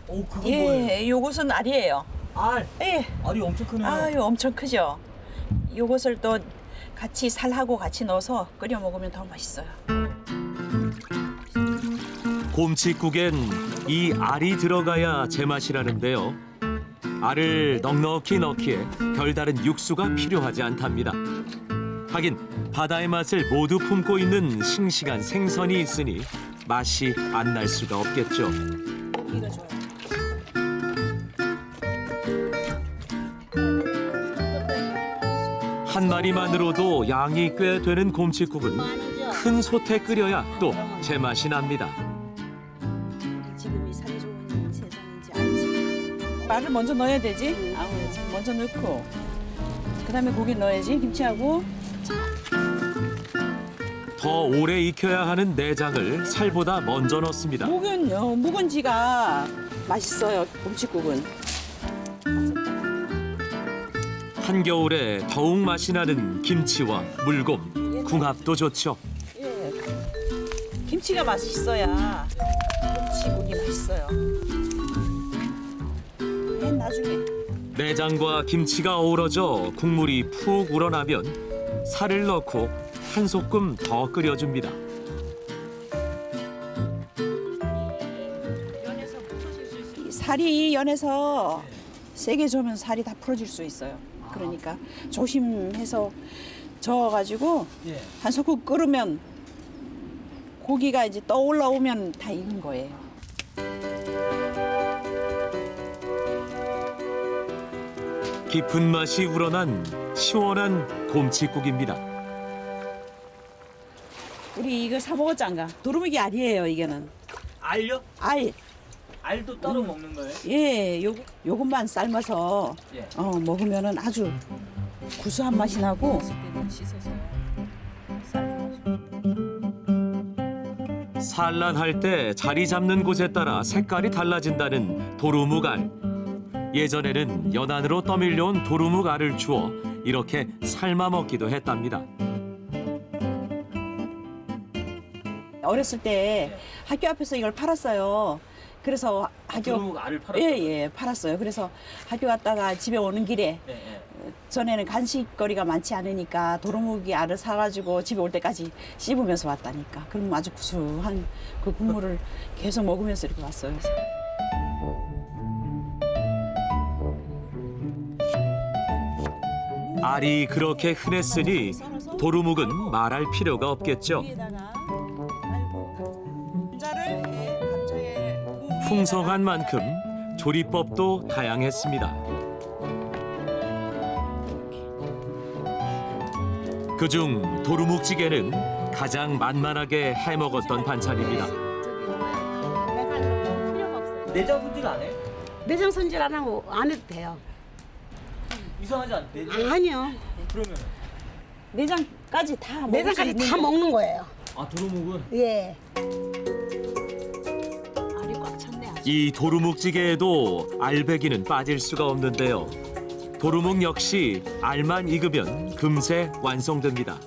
그건 예, 뭐예요? 요것은 알이에요. 알? 예. 알이 엄청 크네요. 아유, 엄청 크죠. 요것을 또 같이 살하고 같이 넣어서 끓여 먹으면 더 맛있어요. 곰칫국엔 이 알이 들어가야 제맛이라는데요. 알을 넉넉히 넣기에 별다른 육수가 필요하지 않답니다. 하긴 바다의 맛을 모두 품고 있는 싱싱한 생선이 있으니 맛이 안 날 수가 없겠죠. 이거 좋아요. 한 마리만으로도 양이 꽤 되는 곰칫국은 큰 솥에 끓여야 또 제맛이 납니다. 지금이 살이 좋은 세상인지 알지. 말을 먼저 넣어야 되지. 먼저 넣고 그다음에 고기 넣어야지. 김치하고. 더 오래 익혀야 하는 내장을 살보다 먼저 넣습니다. 묵은지가 맛있어요. 곰칫국은. 한겨울에 더욱 맛이 나는 김치와 물곰, 궁합도 좋죠. 예. 김치가 맛있어야 곰칫국이 맛있어요. 맨 나중에. 내장과 김치가 어우러져 국물이 푹 우러나면 살을 넣고 한 소끔 더 끓여줍니다. 살이 연해서 세게 저으면 살이 다 풀어질 수 있어요. 그러니까 조심해서 저어가지고 한 소끔 끓으면 고기가 이제 떠올라오면 다 익은 거예요. 깊은 맛이 우러난 시원한 곰칫국입니다. 우리 이거 사 먹었잖아. 도루묵이 알이에요, 이게는. 알요? 알. 알도 따로 먹는 거예요? 예, 요것만 삶아서 예. 먹으면은 아주 구수한 맛이 나고. 산란할 때 자리 잡는 곳에 따라 색깔이 달라진다는 도루묵알. 예전에는 연안으로 떠밀려온 도루묵알을 주워 이렇게 삶아 먹기도 했답니다. 어렸을 때 학교 앞에서 이걸 팔았어요. 그래서 도루묵알을 팔았어요? 예, 팔았어요. 그래서 학교 갔다가 집에 오는 길에 전에는 간식거리가 많지 않으니까 도루묵이 알을 사가지고 집에 올 때까지 씹으면서 왔다니까. 그럼 아주 구수한 그 국물을 계속 먹으면서 이렇게 왔어요. 알이 그렇게 흔했으니 도루묵은 말할 필요가 없겠죠. 풍성한 만큼 조리법도 다양했습니다. 그중 도루묵찌개는 가장 만만하게 해먹었던 반찬입니다. 내장 손질 안 해요? 내장 손질 안 해도 돼요. 이상하지 않대? 아니요. 그러면 내장까지 다 내장까지 다 먹는 거예요. 아 도루묵은? 예. 이 도루묵찌개에도 알배기는 빠질 수가 없는데요. 도루묵 역시 알만 익으면 금세 완성됩니다.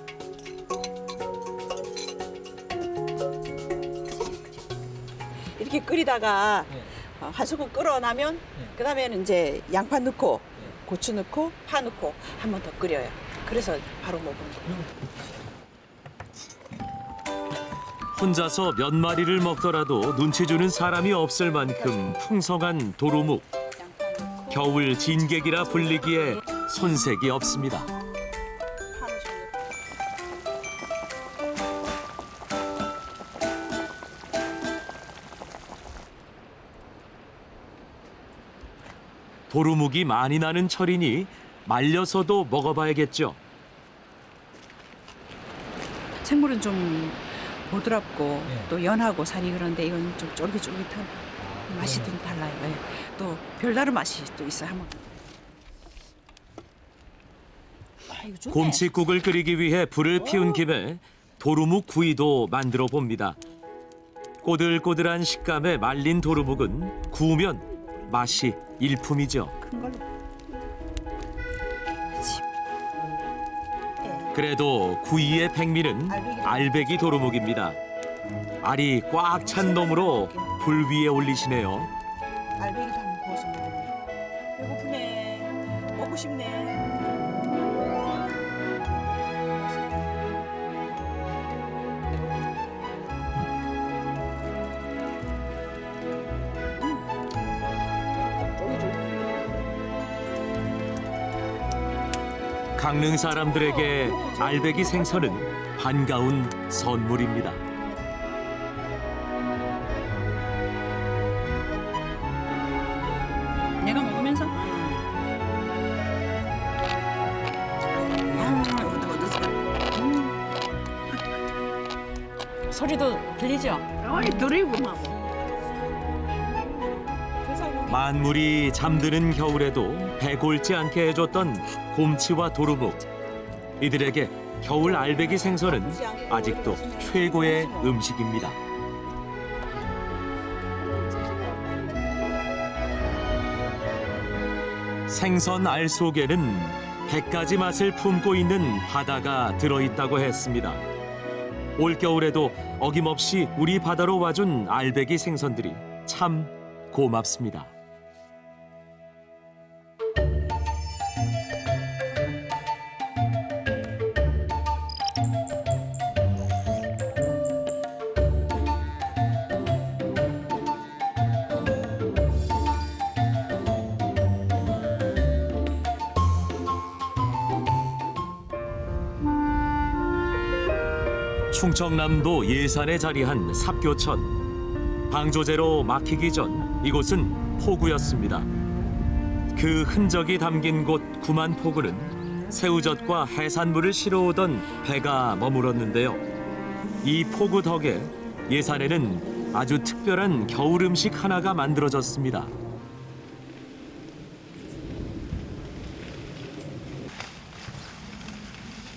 이렇게 끓이다가 한 소금 끓어나면 그다음에는 이제 양파 넣고 고추 넣고 파 넣고 한 번 더 끓여요. 그래서 바로 먹으면 돼요. 혼자서 몇 마리를 먹더라도 눈치 주는 사람이 없을 만큼 풍성한 도루묵. 겨울 진객이라 불리기에 손색이 없습니다. 도루묵이 많이 나는 철이니 말려서도 먹어봐야겠죠. 생물은 좀 부드럽고 또 연하고 살이 그런데 이건 좀 쫄깃쫄깃하고 맛이 좀 달라요. 예. 또 별다른 맛이 또 있어요. 한번. 곰칫국을 끓이기 위해 불을 피운 김에 도루묵 구이도 만들어 봅니다. 꼬들꼬들한 식감의 말린 도루묵은 구우면 맛이 일품이죠. 그래도 구이의 백미는 알배기 도루묵입니다. 알이 꽉 찬 놈으로 불 위에 올리시네요. 알배기도 한번 구워서 먹어요. 배고프네. 먹고 싶네. 강릉 사람들에게 알배기 생선은 반가운 선물입니다. 내가 먹으면서 소리도 들리죠? 어이 들리구만. 만물이 잠드는 겨울에도 배골지 않게 해줬던 곰치와 도루묵. 이들에게 겨울 알배기 생선은 아직도 최고의 음식입니다. 생선 알 속에는 100가지 맛을 품고 있는 바다가 들어있다고 했습니다. 올겨울에도 어김없이 우리 바다로 와준 알배기 생선들이 참 고맙습니다. 충청남도 예산에 자리한 삽교천. 방조제로 막히기 전 이곳은 포구였습니다. 그 흔적이 담긴 곳 구만포구는 새우젓과 해산물을 실어오던 배가 머물었는데요. 이 포구 덕에 예산에는 아주 특별한 겨울 음식 하나가 만들어졌습니다.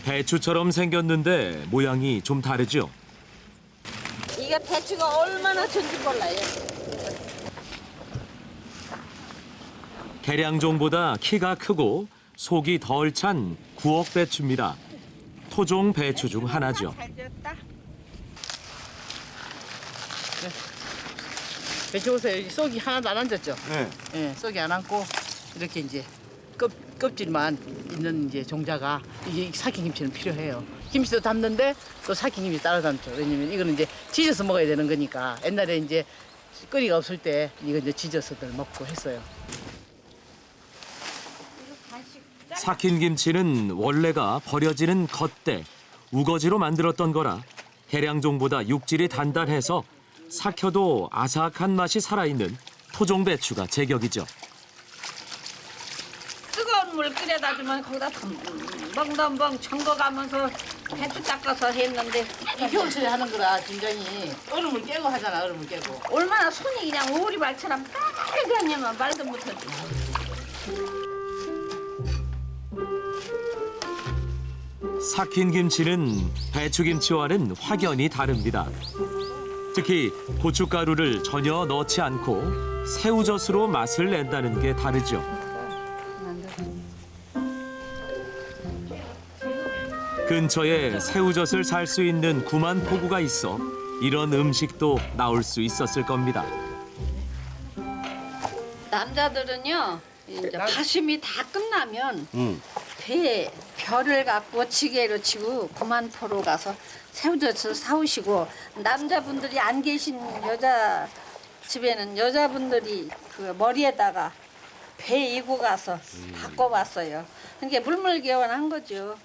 배추처럼 생겼는데 모양이 좀 다르죠? 이게 배추가 얼마나 큰지 몰라요. 계량종보다 키가 크고 속이 덜 찬 구억 배추입니다. 토종 배추 중 하나죠. 배추 보세요. 쏙이 하나도 안 앉았죠? 네. 예, 쏙이 안 앉고 이렇게 이제 껍질만 있는 이제 종자가 이게 삭힌김치는 필요해요. 김치도 담는데 또 삭힌김치 따라 담죠. 왜냐면 이거는 이제 지져서 먹어야 되는 거니까 옛날에 이제 끓이가 없을 때 이거 이제 지져서들 먹고 했어요. 삭힌 김치는 원래가 버려지는 겉대, 우거지로 만들었던 거라 계량종보다 육질이 단단해서 삭혀도 아삭한 맛이 살아있는 토종 배추가 제격이죠. 뜨거운 물 끓여다 주면 거기다 덩덩덩 첨거가면서 배추 닦아서 했는데 이 겨울철에 하는 거라 굉장히 얼음을 깨고 하잖아. 얼음을 깨고. 얼마나 손이 그냥 오리발처럼 빨갛냐면 말도 못하지. 삭힌 김치는 배추김치와는 확연히 다릅니다. 특히 고춧가루를 전혀 넣지 않고 새우젓으로 맛을 낸다는 게 다르죠. 근처에 새우젓을 살 수 있는 구만포구가 있어 이런 음식도 나올 수 있었을 겁니다. 남자들은요 이제 파심이 다 끝나면 배에 별을 갖고 지게로 치고 구만포로 가서 새우젓을 사오시고 남자분들이 안 계신 여자 집에는 여자분들이 그 머리에다가 배 이고 가서 바꿔봤어요. 그러니까 물물교환한 거죠.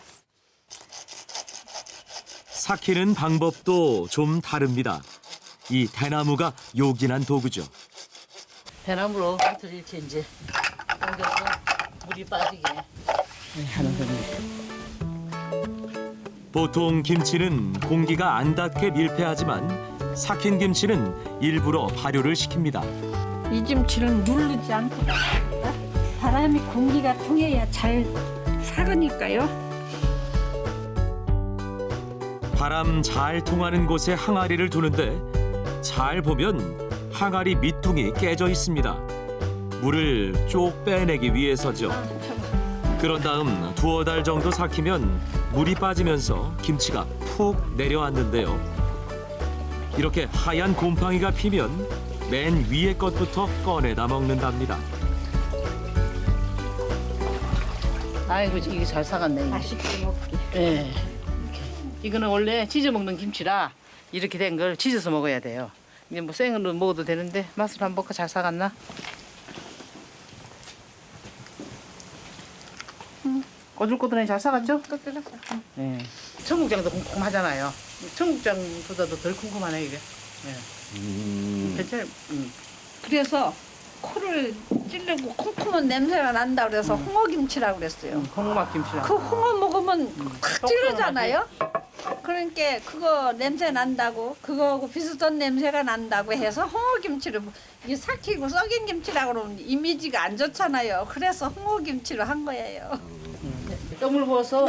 삭히는 방법도 좀 다릅니다. 이 대나무가 요긴한 도구죠. 배나무로 끝을 이렇게 이제 당겨서 물이 빠지게 하는 겁니다. 보통 김치는 공기가 안 닿게 밀폐하지만 삭힌 김치는 일부러 발효를 시킵니다. 이 김치는 누르지 않고 바람이 공기가 통해야 잘 삭으니까요. 바람 잘 통하는 곳에 항아리를 두는데 잘 보면 항아리 밑둥이 깨져 있습니다. 물을 쪽 빼내기 위해서죠. 그런 다음 두어 달 정도 삭히면 물이 빠지면서 김치가 푹 내려앉는데요. 이렇게 하얀 곰팡이가 피면 맨 위에 것부터 꺼내다 먹는답니다. 아이고 이게 잘 사갔네. 맛있게 먹기. 예. 이거는 원래 찢어 먹는 김치라 이렇게 된 걸 찢어서 먹어야 돼요. 이제 뭐 생으로 먹어도 되는데 맛을 한번 볼까? 잘 사갔나? 꼬들꼬들하게 잘 사갔죠? 꼬들꼬들. 예. 청국장도 쿰쿰하잖아요. 청국장보다도 덜 쿰쿰하네 이게. 예. 괜찮아요. 그래서 코를 찌르고 콩콩한 냄새가 난다 그래서 홍어김치라고 그랬어요. 홍어맛김치라고. 그 홍어 먹으면 확 찌르잖아요. 그러니까 그거 냄새 난다고 그거하고 비슷한 냄새가 난다고 해서 홍어김치를 이 삭히고 썩인 김치라고 그러면 이미지가 안 좋잖아요. 그래서 홍어김치로 한 거예요. 떡물 부어서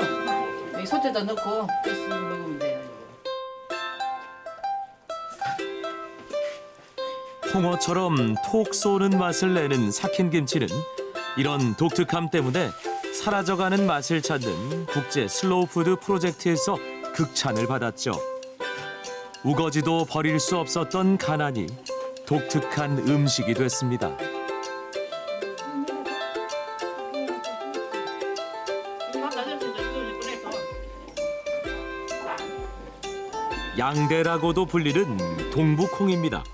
이 소태에다 넣고 끓여서 먹으면 돼요. 홍어처럼 톡 쏘는 맛을 내는 삭힌 김치는 이런 독특함 때문에 사라져가는 맛을 찾는 국제 슬로우푸드 프로젝트에서 극찬을 받았죠. 우거지도 버릴 수 없었던 가난이 독특한 음식이 됐습니다. 양대라고도 불리는 동북콩입니다.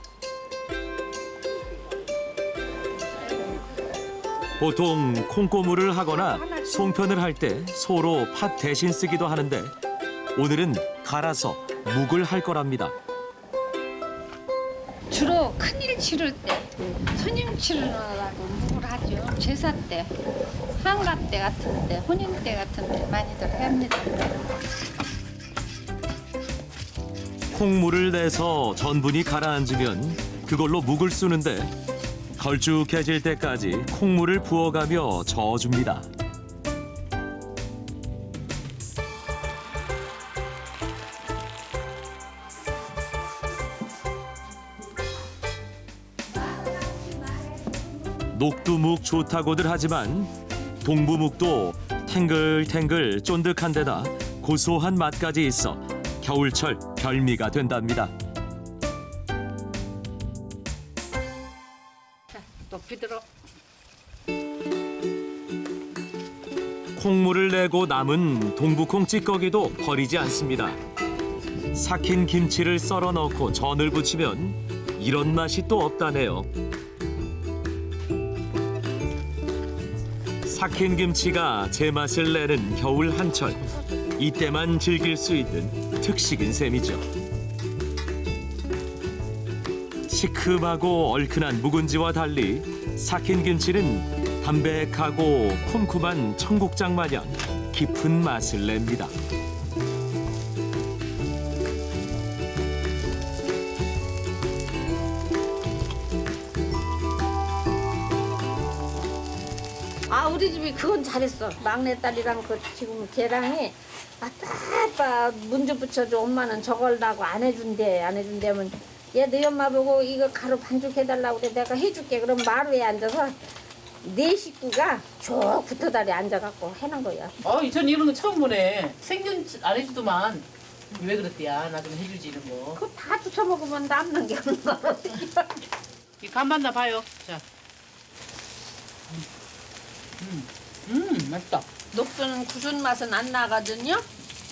보통 콩고물을 하거나 송편을 할 때 소로 팥 대신 쓰기도 하는데 오늘은 갈아서 묵을 할 거랍니다. 주로 큰일 치를 때, 손님 치르느라고 묵을 하죠. 제사 때, 한가 때 같은 때, 혼인 때 같은 때 많이들 합니다. 콩물을 내서 전분이 가라앉으면 그걸로 묵을 쓰는데 걸쭉해질 때까지 콩물을 부어가며 저어줍니다. 녹두묵 좋다고들 하지만 동부묵도 탱글탱글 쫀득한 데다 고소한 맛까지 있어 겨울철 별미가 된답니다. 높이 들어. 콩물을 내고 남은 동부콩 찌꺼기도 버리지 않습니다. 삭힌 김치를 썰어 넣고 전을 부치면 이런 맛이 또 없다네요. 삭힌 김치가 제맛을 내는 겨울 한철, 이때만 즐길 수 있는 특식인 셈이죠. 시큼하고 얼큰한 묵은지와 달리 삭힌 김치는 담백하고 쿰쿰한 청국장 마냥 깊은 맛을 냅니다. 아, 우리 집이 그건 잘했어. 막내딸이랑 그 지금 걔랑이 아빠 문주 붙여줘. 엄마는 저걸라고 안 해준대. 안 해준대면 얘 너희 엄마 보고 이거 가루 반죽해달라고 그래. 내가 해줄게. 그럼 마루에 앉아서 네 식구가 쭉 붙어다리 앉아갖고 해놓은 거야. 전 이런 거 처음 보네. 생전 안 해주더만. 왜 그랬대야? 나 좀 해주지 이런 거. 그거 다 주워 먹으면 남는 게 없는 거. 이 간만 나 봐요. 자. 맛있다. 녹두는 구순 맛은 안 나거든요.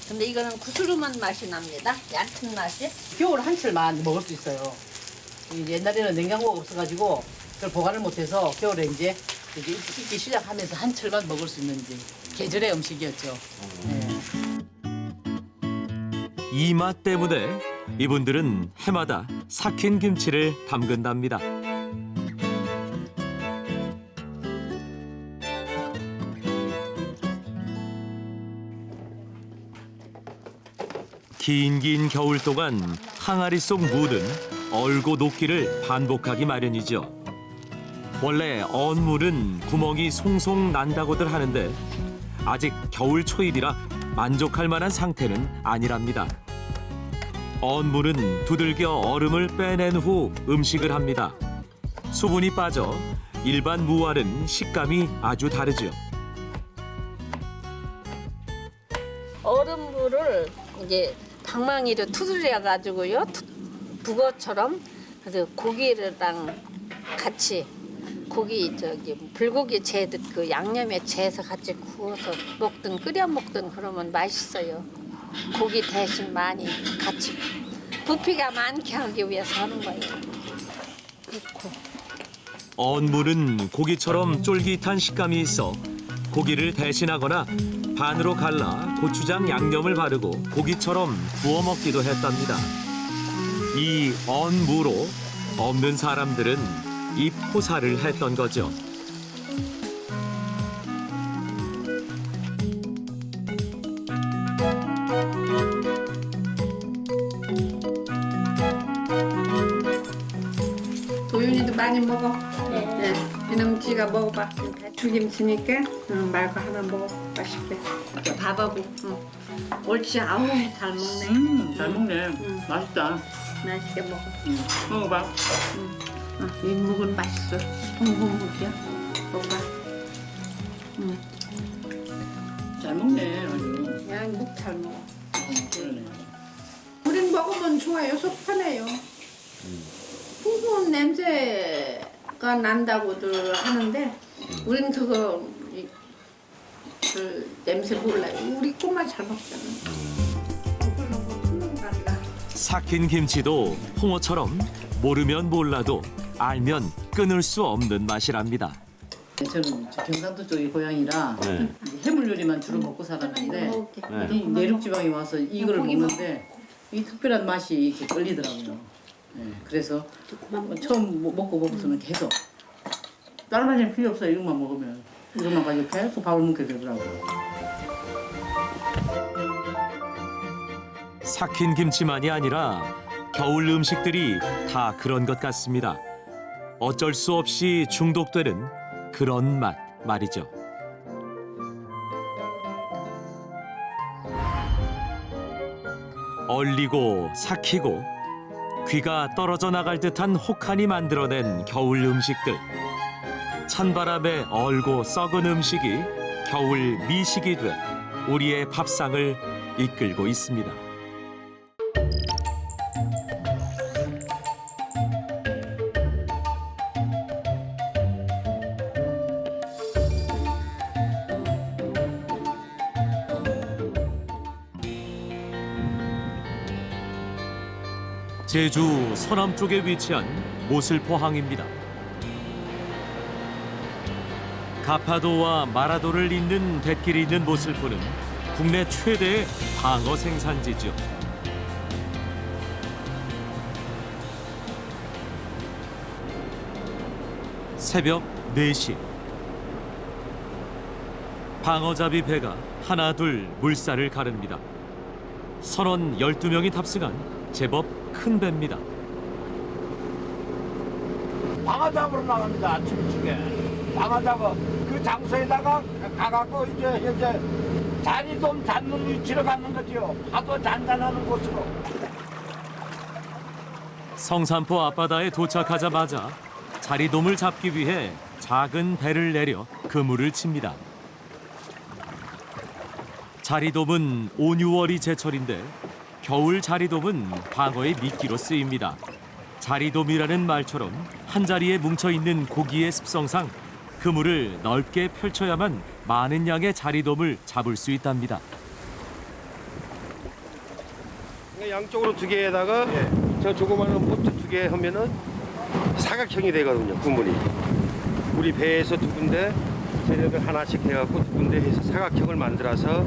근데 이거는 구스름한 맛이 납니다. 얕은 맛이. 겨울 한철만 먹을 수 있어요. 옛날에는 냉장고가 없어가지고 그걸 보관을 못해서 겨울에 이제 익기 시작하면서 한철만 먹을 수 있는 이제 계절의 음식이었죠. 이 맛 때문에 이분들은 해마다 삭힌 김치를 담근답니다. 긴 겨울 동안 항아리 속 무는 얼고 녹기를 반복하기 마련이죠. 원래 언물은 구멍이 송송 난다고들 하는데 아직 겨울 초입이라 만족할 만한 상태는 아니랍니다. 언물은 두들겨 얼음을 빼낸 후 음식을 합니다. 수분이 빠져 일반 무와는 식감이 아주 다르죠. 얼음물을 이제 방망이로 두드려 가지고요, 북어처럼 그래서 고기랑 같이 불고기 재듯 그 양념에 재서 같이 구워서 먹든 끓여 먹든 그러면 맛있어요. 고기 대신 많이 같이 부피가 많게 하기 위해서 하는 거예요. 그렇고. 언물은 고기처럼 쫄깃한 식감이 있어 고기를 대신하거나 반으로 갈라 고추장 양념을 바르고 고기처럼 구워 먹기도 했답니다. 이 언무로 없는 사람들은 이 포사를 했던 거죠. 도윤이도 많이 먹어. 네. 이놈지가 먹어봐. 죽임치니까 말고 하나 먹어. 맛있게. 밥하고. 옳지. 아우 잘 먹네. 잘 먹네. 맛있다. 맛있게 먹어. 먹어봐. 이 묵은 맛있어. 동국묵이야. 먹어봐. 잘 먹네. 아주. 그냥 묵 잘 먹어. 그러네. 우린 먹으면 좋아요. 속 편해요. 풍부한 냄새가 난다고들 하는데 우린 그 냄새 몰라요. 우리 꼬마 잘 먹잖아. 삭힌 김치도 홍어처럼 모르면 몰라도 알면 끊을 수 없는 맛이랍니다. 저는 경상도 쪽이 고향이라 해물 요리만 주로 먹고 살았는데 이 내륙 지방에 와서 이거를 먹는데 이 특별한 맛이 이렇게 걸리더라고요. 예, 그래서 처음 먹고 보고서는 계속 다른 맛이 필요 없어요. 이것만 먹으면 이것만 가지고 계속 밥을 먹게 되더라고요. 삭힌 김치만이 아니라 겨울 음식들이 다 그런 것 같습니다. 어쩔 수 없이 중독되는 그런 맛 말이죠. 얼리고 삭히고 귀가 떨어져 나갈 듯한 혹한이 만들어낸 겨울 음식들. 찬바람에 얼고 썩은 음식이 겨울 미식이 돼 우리의 밥상을 이끌고 있습니다. 제주 서남쪽에 위치한 모슬포항입니다. 가파도와 마라도를 잇는 뱃길이 있는 모슬포는 국내 최대의 방어 생산지죠. 새벽 4시. 방어잡이 배가 하나둘 물살을 가릅니다. 선원 12명이 탑승한 제법 큰 배입니다. 방어 잡으러 나갑니다. 아침 일찍에. 방어 잡아 그 장소에다가 가갖고 이제 현재 자리돔 잡는 위치로 가는 거죠. 파도 잔잔하는 곳으로. 성산포 앞바다에 도착하자마자 자리돔을 잡기 위해 작은 배를 내려 그물을 칩니다. 자리돔은 5, 6월이 제철인데 겨울 자리돔은 방어의 미끼로 쓰입니다. 자리돔이라는 말처럼 한 자리에 뭉쳐있는 고기의 습성상 그물을 넓게 펼쳐야만 많은 양의 자리돔을 잡을 수 있답니다. 양쪽으로 2개에다가 저 조그마한 보트 2개 하면은 사각형이 되거든요. 그물이. 우리 배에서 2군데 쟤네들 하나씩 해갖고 2군데 해서 사각형을 만들어서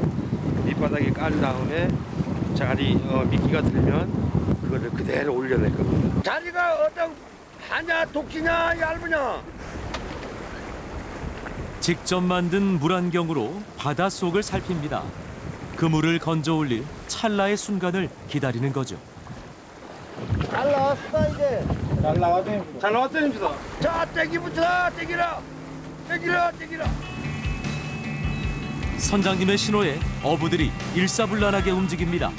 밑바닥에 깔 다음에 자리 미끼가 들면 그거를 그대로 올려낼 겁니다. 자리가 어떤 하냐 독지냐 얇으냐. 직접 만든 물안경으로 바닷속을 살핍니다. 그물을 건져 올릴 찰나의 순간을 기다리는 거죠. 잘 나왔다 이제. 잘 나왔대. 잘 나왔다닙니다. 자 떼기부터 떼기라. 떼기라 떼기라. 선장님의 신호에 어부들이 일사불란하게 움직입니다.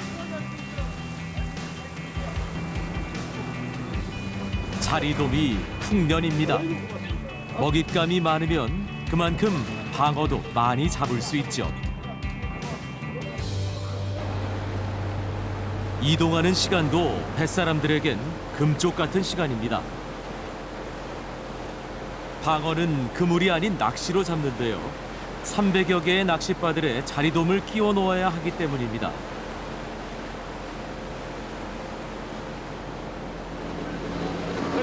자리돔이 풍년입니다. 먹잇감이 많으면 그만큼 방어도 많이 잡을 수 있죠. 이동하는 시간도 뱃사람들에겐 금쪽 같은 시간입니다. 방어는 그물이 아닌 낚시로 잡는데요. 300여 개의 낚싯바들에 자리돔을 끼워 놓아야 하기 때문입니다.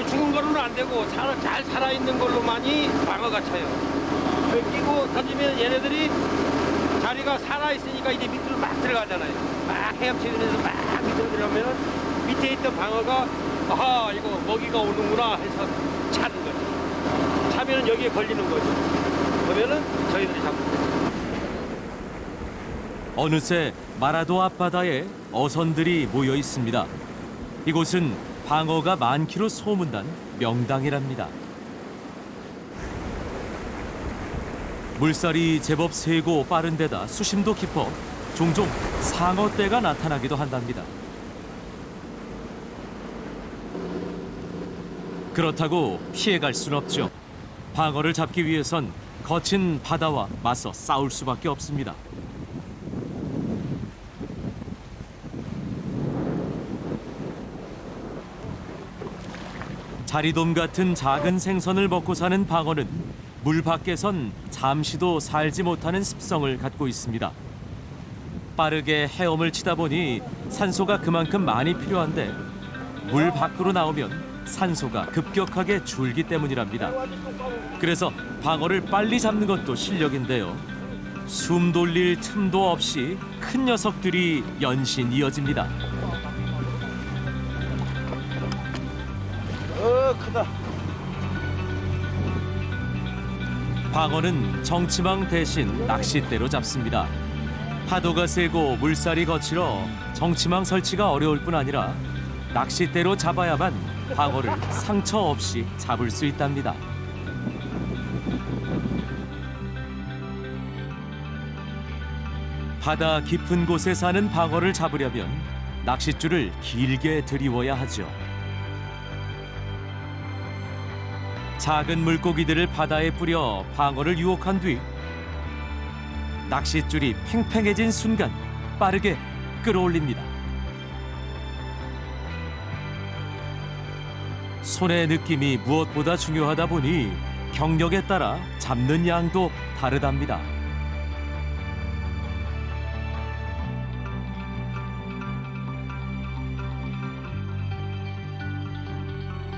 죽은 거로는 안 되고 잘 살아있는 걸로만이 방어가 쳐요. 끼고 던지면 얘네들이 자리가 살아있으니까 이제 밑으로 막 들어가잖아요. 막 헤엄치면서 막 밑으로 들어가면 밑에 있던 방어가 아하 이거 먹이가 오는구나 해서 차는 거죠. 차면은 여기에 걸리는 거죠. 그러면은 저희들이 잡는 거죠. 어느새 마라도 앞바다에 어선들이 모여 있습니다. 이곳은 방어가 많기로 소문난 명당이랍니다. 물살이 제법 세고 빠른 데다 수심도 깊어 종종 상어떼가 나타나기도 한답니다. 그렇다고 피해갈 순 없죠. 방어를 잡기 위해선 거친 바다와 맞서 싸울 수밖에 없습니다. 자리돔 같은 작은 생선을 먹고 사는 방어는 물 밖에선 잠시도 살지 못하는 습성을 갖고 있습니다. 빠르게 헤엄을 치다 보니 산소가 그만큼 많이 필요한데 물 밖으로 나오면 산소가 급격하게 줄기 때문이랍니다. 그래서 방어를 빨리 잡는 것도 실력인데요. 숨 돌릴 틈도 없이 큰 녀석들이 연신 이어집니다. 왔다. 방어는 정치망 대신 낚싯대로 잡습니다. 파도가 세고 물살이 거칠어 정치망 설치가 어려울 뿐 아니라 낚싯대로 잡아야만 방어를 상처 없이 잡을 수 있답니다. 바다 깊은 곳에 사는 방어를 잡으려면 낚싯줄을 길게 들이워야 하죠. 작은 물고기들을 바다에 뿌려 방어를 유혹한 뒤 낚싯줄이 팽팽해진 순간 빠르게 끌어올립니다. 손의 느낌이 무엇보다 중요하다 보니 경력에 따라 잡는 양도 다르답니다.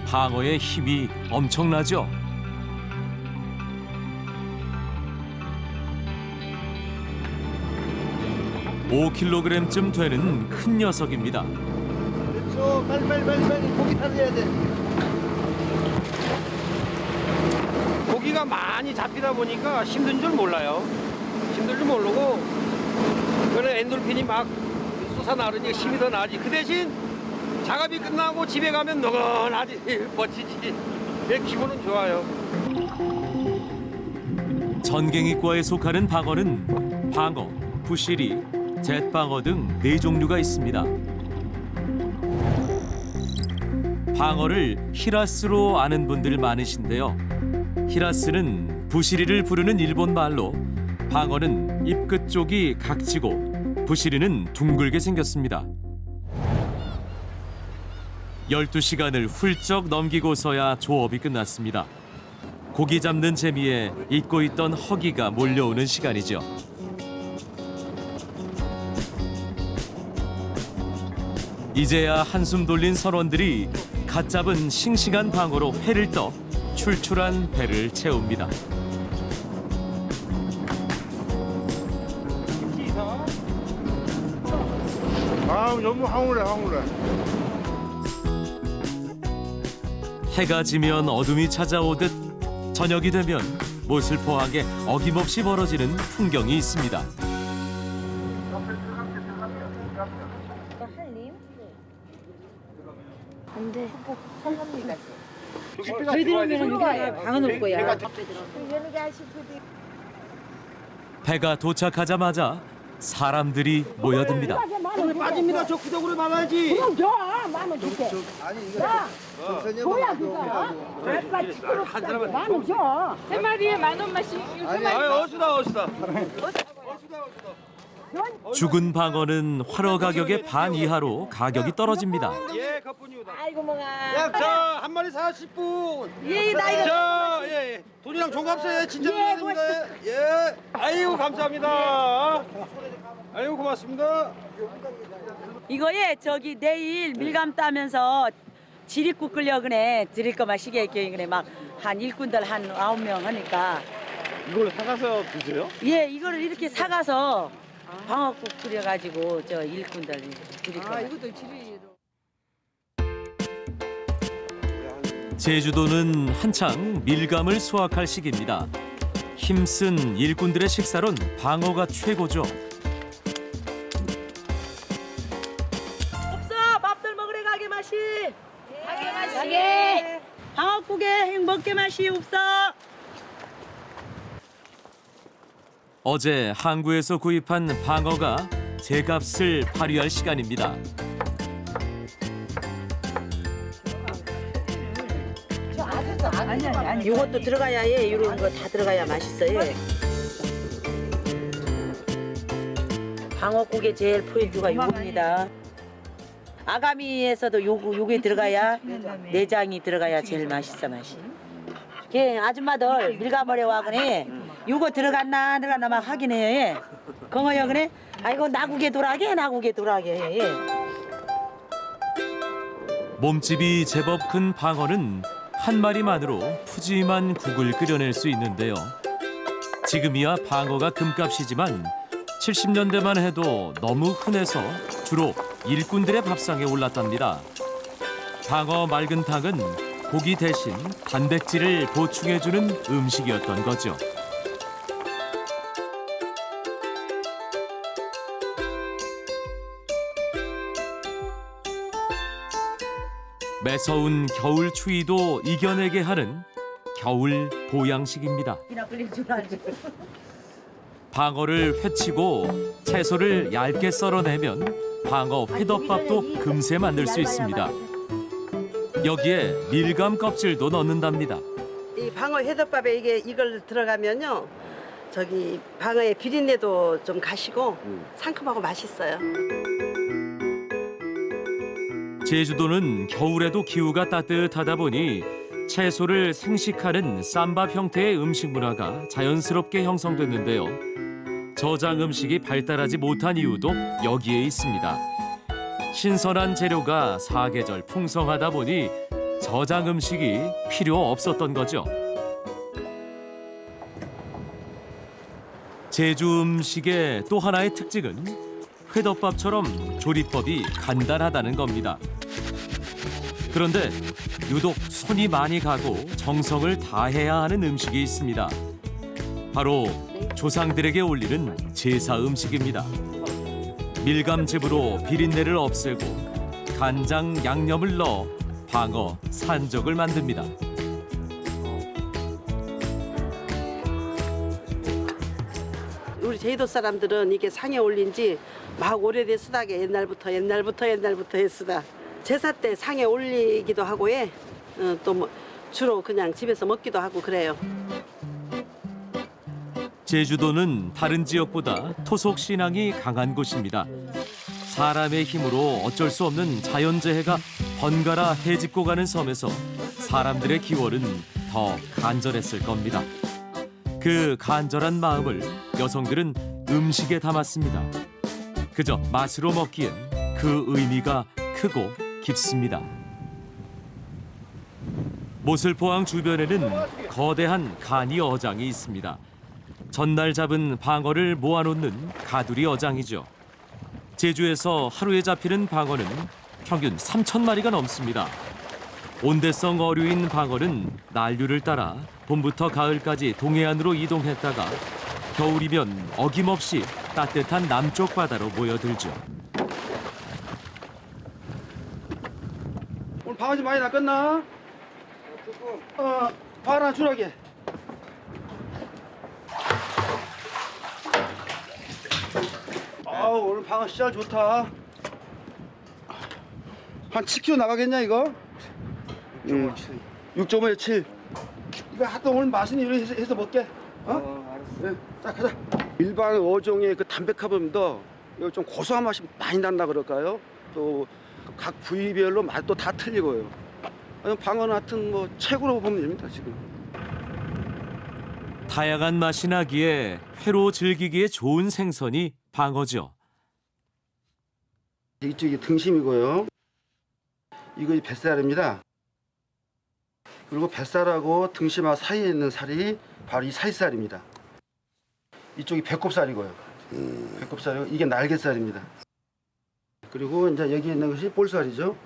방어의 힘이 엄청나죠. (5kg쯤) 되는 큰 녀석입니다. 빨리 고기 타줘야 돼. 고기가 많이 잡히다 보니까 힘든 줄 몰라요. 힘들 줄 모르고 그래 엔돌핀이 막 솟아나르니 힘이 더 나지. 그 대신 작업이 끝나고 집에 가면 너건하지 멋지지. 내 기분은 좋아요. 전갱이과에 속하는 방어는 방어, 부시리, 잿방어 등 4종류가 있습니다. 방어를 히라스로 아는 분들 많으신데요. 히라스는 부시리를 부르는 일본 말로 방어는 입끝 쪽이 각지고 부시리는 둥글게 생겼습니다. 12시간을 훌쩍 넘기고서야 조업이 끝났습니다. 고기 잡는 재미에 잊고 있던 허기가 몰려오는 시간이죠. 이제야 한숨 돌린 선원들이 갓 잡은 싱싱한 방어로 회를 떠 출출한 배를 채웁니다. 아 너무 황홀해. 해가 지면 어둠이 찾아오듯 저녁이 되면 모슬포하게 어김없이 벌어지는 풍경이 있습니다. 안 돼. 저희들이 오면 여기가 방어 놓을 거야. 배가 도착하자마자 사람들이 모여듭니다. 빠집니다. 저 구덩으로 받아야지. 그럼 줘. 10,000원 줄게. 야, 뭐야 그거? 한 사람은 10,000원 줘. 세 마리에 10,000원씩. 아니 어수다. 죽은 방어는 활어 가격의 반 이하로 가격이 떨어집니다. 예, 가뿐이오다. 아이고 뭐가. 야, 자, 한 마리 40분. 예, 나 이거. 자, 예. 돈이랑 종합세 진짜 감사합니다. 예. 아이고 감사합니다. 아이고 고맙습니다. 이거에 저기 내일 밀감 따면서 지리국 끓여 그래 드릴 거만 시계 그래 막 한 일꾼들 한 9명 하니까 이걸 사가서 드세요? 예 이거를 이렇게 사가서 방어국 끓여가지고 저 일꾼들 드릴 거만. 이것도 지리로. 제주도는 한창 밀감을 수확할 시기입니다. 힘쓴 일꾼들의 식사론 방어가 최고죠. 없어 밥들 먹으러 가게 맛이. 가게 맛이. 가게. 방어국에 행복게 맛이 없어. 어제 항구에서 구입한 방어가 제값을 발휘할 시간입니다. 아니 요것도 들어가야 해. 이런 거 다 들어가야 맛있어요. 방어국의 제일 포인트가 요겁니다. 아가미에서도 요게 들어가야 내장이 들어가야 제일 맛있어 맛이. 예, 아줌마들 밀가머리 와그네 요거 들어갔나 안 들어갔나 막 확인해요. 공어요 그래? 아이고 나국에 돌아게 예. 몸집이 제법 큰 방어는 한 마리만으로 푸짐한 국을 끓여낼 수 있는데요. 지금이야 방어가 금값이지만 70년대만 해도 너무 흔해서 주로 일꾼들의 밥상에 올랐답니다. 방어 맑은탕은 고기 대신 단백질을 보충해주는 음식이었던 거죠. 매서운 겨울 추위도 이겨내게 하는 겨울 보양식입니다. 방어를 회치고 채소를 얇게 썰어내면 방어 회덮밥도 금세 만들 수 있습니다. 여기에 밀감 껍질도 넣는답니다. 이 방어 회덮밥에 이걸 들어가면요, 저기 방어의 비린내도 좀 가시고 상큼하고 맛있어요. 제주도는 겨울에도 기후가 따뜻하다 보니 채소를 생식하는 쌈밥 형태의 음식 문화가 자연스럽게 형성됐는데요. 저장 음식이 발달하지 못한 이유도 여기에 있습니다. 신선한 재료가 사계절 풍성하다 보니 저장 음식이 필요 없었던 거죠. 제주 음식의 또 하나의 특징은 회덮밥처럼 조리법이 간단하다는 겁니다. 그런데 유독 손이 많이 가고 정성을 다해야 하는 음식이 있습니다. 바로 조상들에게 올리는 제사 음식입니다. 밀감즙으로 비린내를 없애고 간장, 양념을 넣어 방어, 산적을 만듭니다. 우리 제주도 사람들은 이게 상에 올린 지 막 오래됐으다게 옛날부터 했으다. 제사 때 상에 올리기도 하고 또 뭐 주로 그냥 집에서 먹기도 하고 그래요. 제주도는 다른 지역보다 토속 신앙이 강한 곳입니다. 사람의 힘으로 어쩔 수 없는 자연재해가 번갈아 해집고 가는 섬에서 사람들의 기원은 더 간절했을 겁니다. 그 간절한 마음을 여성들은 음식에 담았습니다. 그저 맛으로 먹기엔 그 의미가 크고 깊습니다. 모슬포항 주변에는 거대한 간이 어장이 있습니다. 전날 잡은 방어를 모아놓는 가두리 어장이죠. 제주에서 하루에 잡히는 방어는 평균 3,000마리가 넘습니다. 온대성 어류인 방어는 난류를 따라 봄부터 가을까지 동해안으로 이동했다가 겨울이면 어김없이 따뜻한 남쪽 바다로 모여들죠. 오늘 방어지 많이 낚았나? 봐라 주라게. 아우 오늘 방어 씨알 좋다. 한 7kg 나가겠냐 이거? 6.5에 7. 이거 하여튼 오늘 맛있는 요리 해서 먹게. 알았어. 그래, 자 가자. 일반 어종의 그 담백함보다 이거 좀 고소한 맛이 많이 난다 그럴까요? 또 각 부위별로 맛도 다 틀리고요. 방어는 하여튼 뭐 최고로 보면 됩니다 지금. 다양한 맛이 나기에 회로 즐기기에 좋은 생선이 방어죠. 이쪽이 등심이고요. 이거 뱃살입니다. 그리고 뱃살하고 등심하고 사이에 있는 살이 바로 이 사이살입니다. 이쪽이 배꼽살이고요. 배꼽살이고 이게 날개살입니다. 그리고 이제 여기 있는 것이 볼살이죠.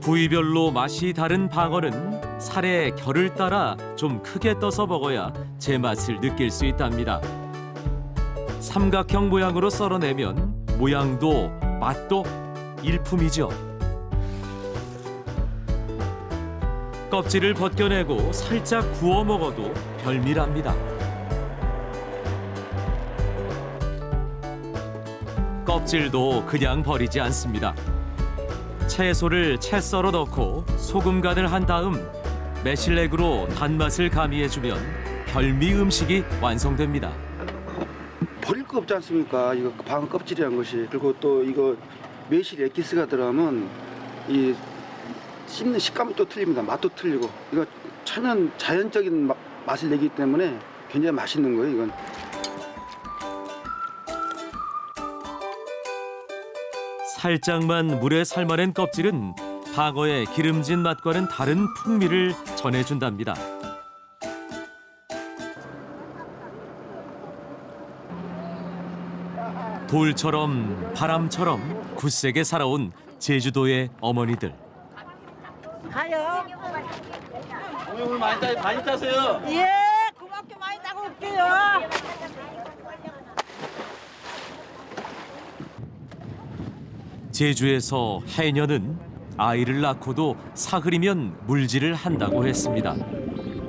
부위별로 맛이 다른 방어는 살의 결을 따라 좀 크게 떠서 먹어야 제맛을 느낄 수 있답니다. 삼각형 모양으로 썰어내면 모양도 맛도 일품이죠. 껍질을 벗겨내고 살짝 구워 먹어도 별미랍니다. 껍질도 그냥 버리지 않습니다. 채소를 채 썰어 넣고 소금 간을 한 다음 매실액으로 단맛을 가미해주면 별미 음식이 완성됩니다. 버릴 거 없지 않습니까? 이거 방어 껍질이란 것이. 그리고 또 이거 매실 엑기스가 들어가면 이 씹는 식감이 또 틀립니다. 맛도 틀리고. 이거 천연 자연적인 맛을 내기 때문에 굉장히 맛있는 거예요. 이건. 살짝만 물에 삶아낸 껍질은 방어의 기름진 맛과는 다른 풍미를 전해준답니다. 돌처럼 바람처럼 굳세게 살아온 제주도의 어머니들. 가요. 오늘 많이 따세요. 예, 고맙게 많이 따고 올게요. 제주에서 해녀는 아이를 낳고도 사흘이면 물질을 한다고 했습니다.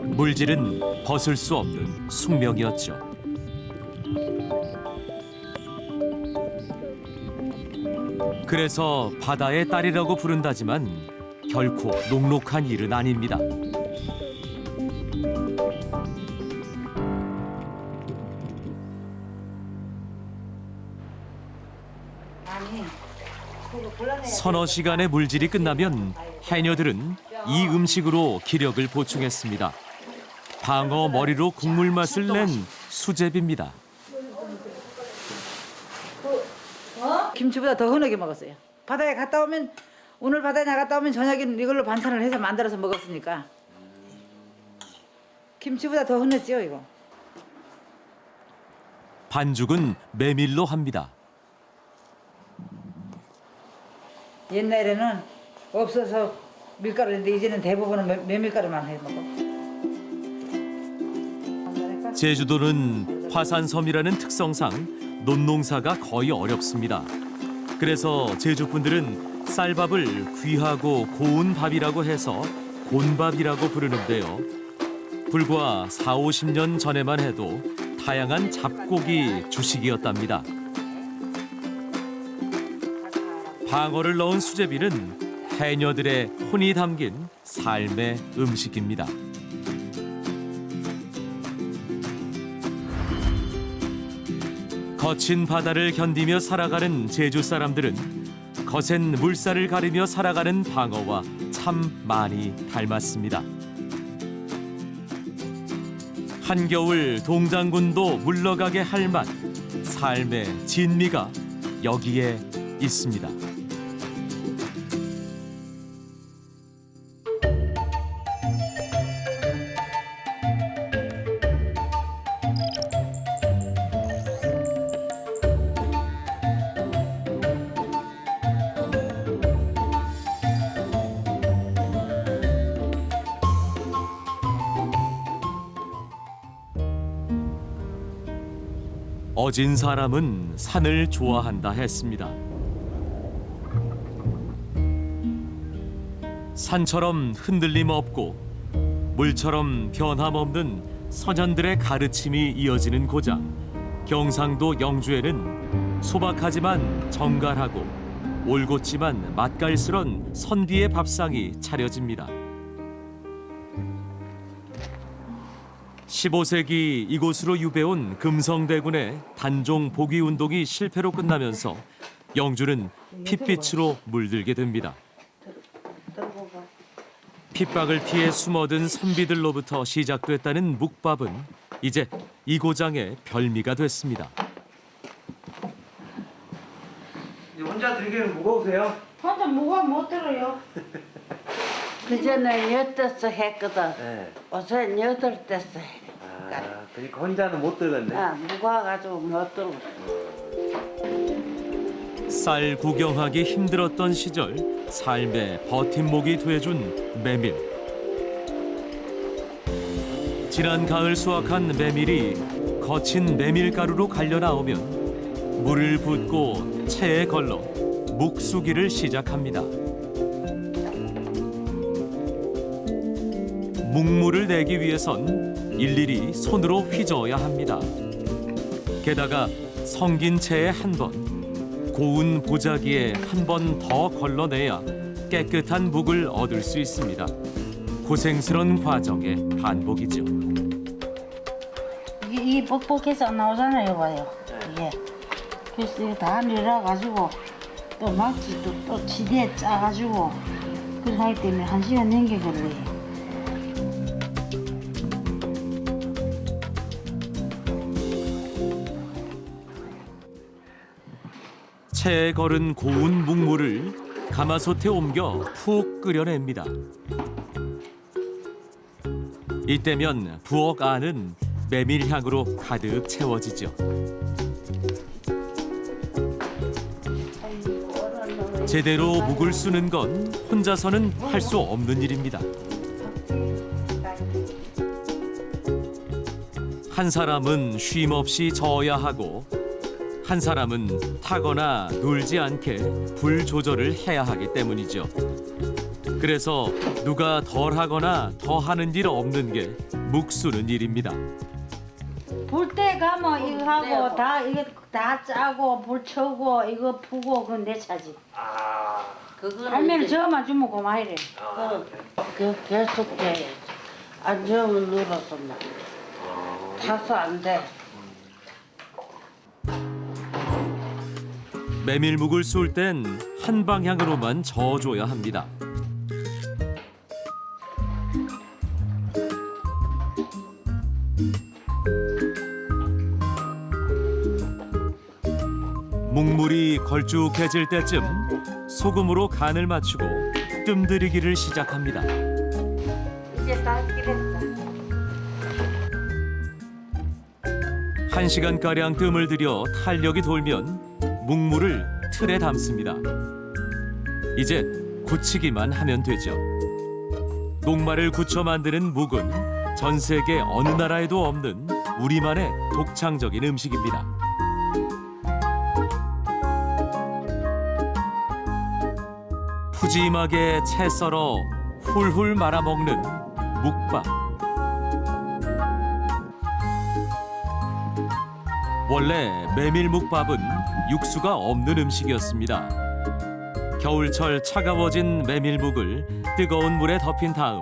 물질은 벗을 수 없는 숙명이었죠. 그래서 바다의 딸이라고 부른다지만 결코 녹록한 일은 아닙니다. 서너 시간의 물질이 끝나면 해녀들은 이 음식으로 기력을 보충했습니다. 방어 머리로 국물 맛을 낸 수제비입니다. 김치보다 더 흔하게 먹었어요. 바다에 갔다 오면 오늘 바다에 나갔다 오면 저녁에는 이걸로 반찬을 해서 만들어서 먹었으니까 김치보다 더 흔했지요 이거. 반죽은 메밀로 합니다. 옛날에는 없어서 밀가루인데 이제는 대부분은 메밀가루만 해 먹어. 제주도는 화산섬이라는 특성상 논농사가 거의 어렵습니다. 그래서 제주분들은 쌀밥을 귀하고 고운 밥이라고 해서 곤밥이라고 부르는데요. 불과 40-50년 전에만 해도 다양한 잡곡이 주식이었답니다. 방어를 넣은 수제비는 해녀들의 혼이 담긴 삶의 음식입니다. 거친 바다를 견디며 살아가는 제주 사람들은 거센 물살을 가르며 살아가는 방어와 참 많이 닮았습니다. 한겨울 동장군도 물러가게 할 맛, 삶의 진미가 여기에 있습니다. 어진 사람은 산을 좋아한다 했습니다. 산처럼 흔들림 없고 물처럼 변함없는 선현들의 가르침이 이어지는 고장 경상도 영주에는 소박하지만 정갈하고 올곧지만 맛깔스런 선비의 밥상이 차려집니다. 15세기 이곳으로 유배온 금성대군의 단종 복위 운동이 실패로 끝나면서 영주는 핏빛으로 물들게 됩니다. 핍박을 피해 숨어든 선비들로부터 시작됐다는 묵밥은 이제 이 고장의 별미가 됐습니다. 혼자 들기는 무거우세요? 혼자 무거워 못 들어요. 그전에 8대 했거든. 네. 요새 8대 해. 그러니까 혼자는 못 들겠네. 무거워가지고 못 들고. 쌀 구경하기 힘들었던 시절 삶의 버팀목이 돼준 메밀. 지난 가을 수확한 메밀이 거친 메밀가루로 갈려 나오면 물을 붓고 체에 걸러 묵수기를 시작합니다. 묵물을 내기 위해선 일일이 손으로 휘저어야 합니다. 게다가 성긴 채에 한 번, 고운 보자기에 한 번 더 걸러내야 깨끗한 묵을 얻을 수 있습니다. 고생스런 과정의 반복이죠. 이게 뻑뻑해서 안 나오잖아요, 봐요. 이게. 그래서 이거 다 밀어가지고 또 막지 또 지대에 짜가지고 그렇게 하기 때문에 1시간 넘게 걸려요. 체에 걸은 고운 묵물을 가마솥에 옮겨 푹 끓여냅니다. 이때면 부엌 안은 메밀향으로 가득 채워지죠. 제대로 묵을 쓰는 건 혼자서는 할 수 없는 일입니다. 한 사람은 쉼 없이 저어야 하고 한 사람은 타거나 놀지 않게 불 조절을 해야 하기 때문이죠. 그래서 누가 덜 하거나 더 하는 일 없는 게 묵수는 일입니다. 불 때 가면 이거 하고 다 이게 다 짜고 불 쳐고 이거 푸고 그건 내 차지. 할머니 저만 주면 고마이래. 그 계속 돼. 안 좋으면 눌러서 나. 타서 안 돼. 메밀묵을 쏠 땐 한 방향으로만 저어줘야 합니다. 묵물이 걸쭉해질 때쯤 소금으로 간을 맞추고 뜸들이기를 시작합니다. 이제 다 끓였어. 1시간가량 뜸을 들여 탄력이 돌면 묵물을 틀에 담습니다. 이제 굳히기만 하면 되죠. 녹말을 굳혀 만드는 묵은 전 세계 어느 나라에도 없는 우리만의 독창적인 음식입니다. 푸짐하게 채 썰어 훌훌 말아먹는 묵밥. 원래 메밀묵밥은 육수가 없는 음식이었습니다. 겨울철 차가워진 메밀묵을 뜨거운 물에 덮인 다음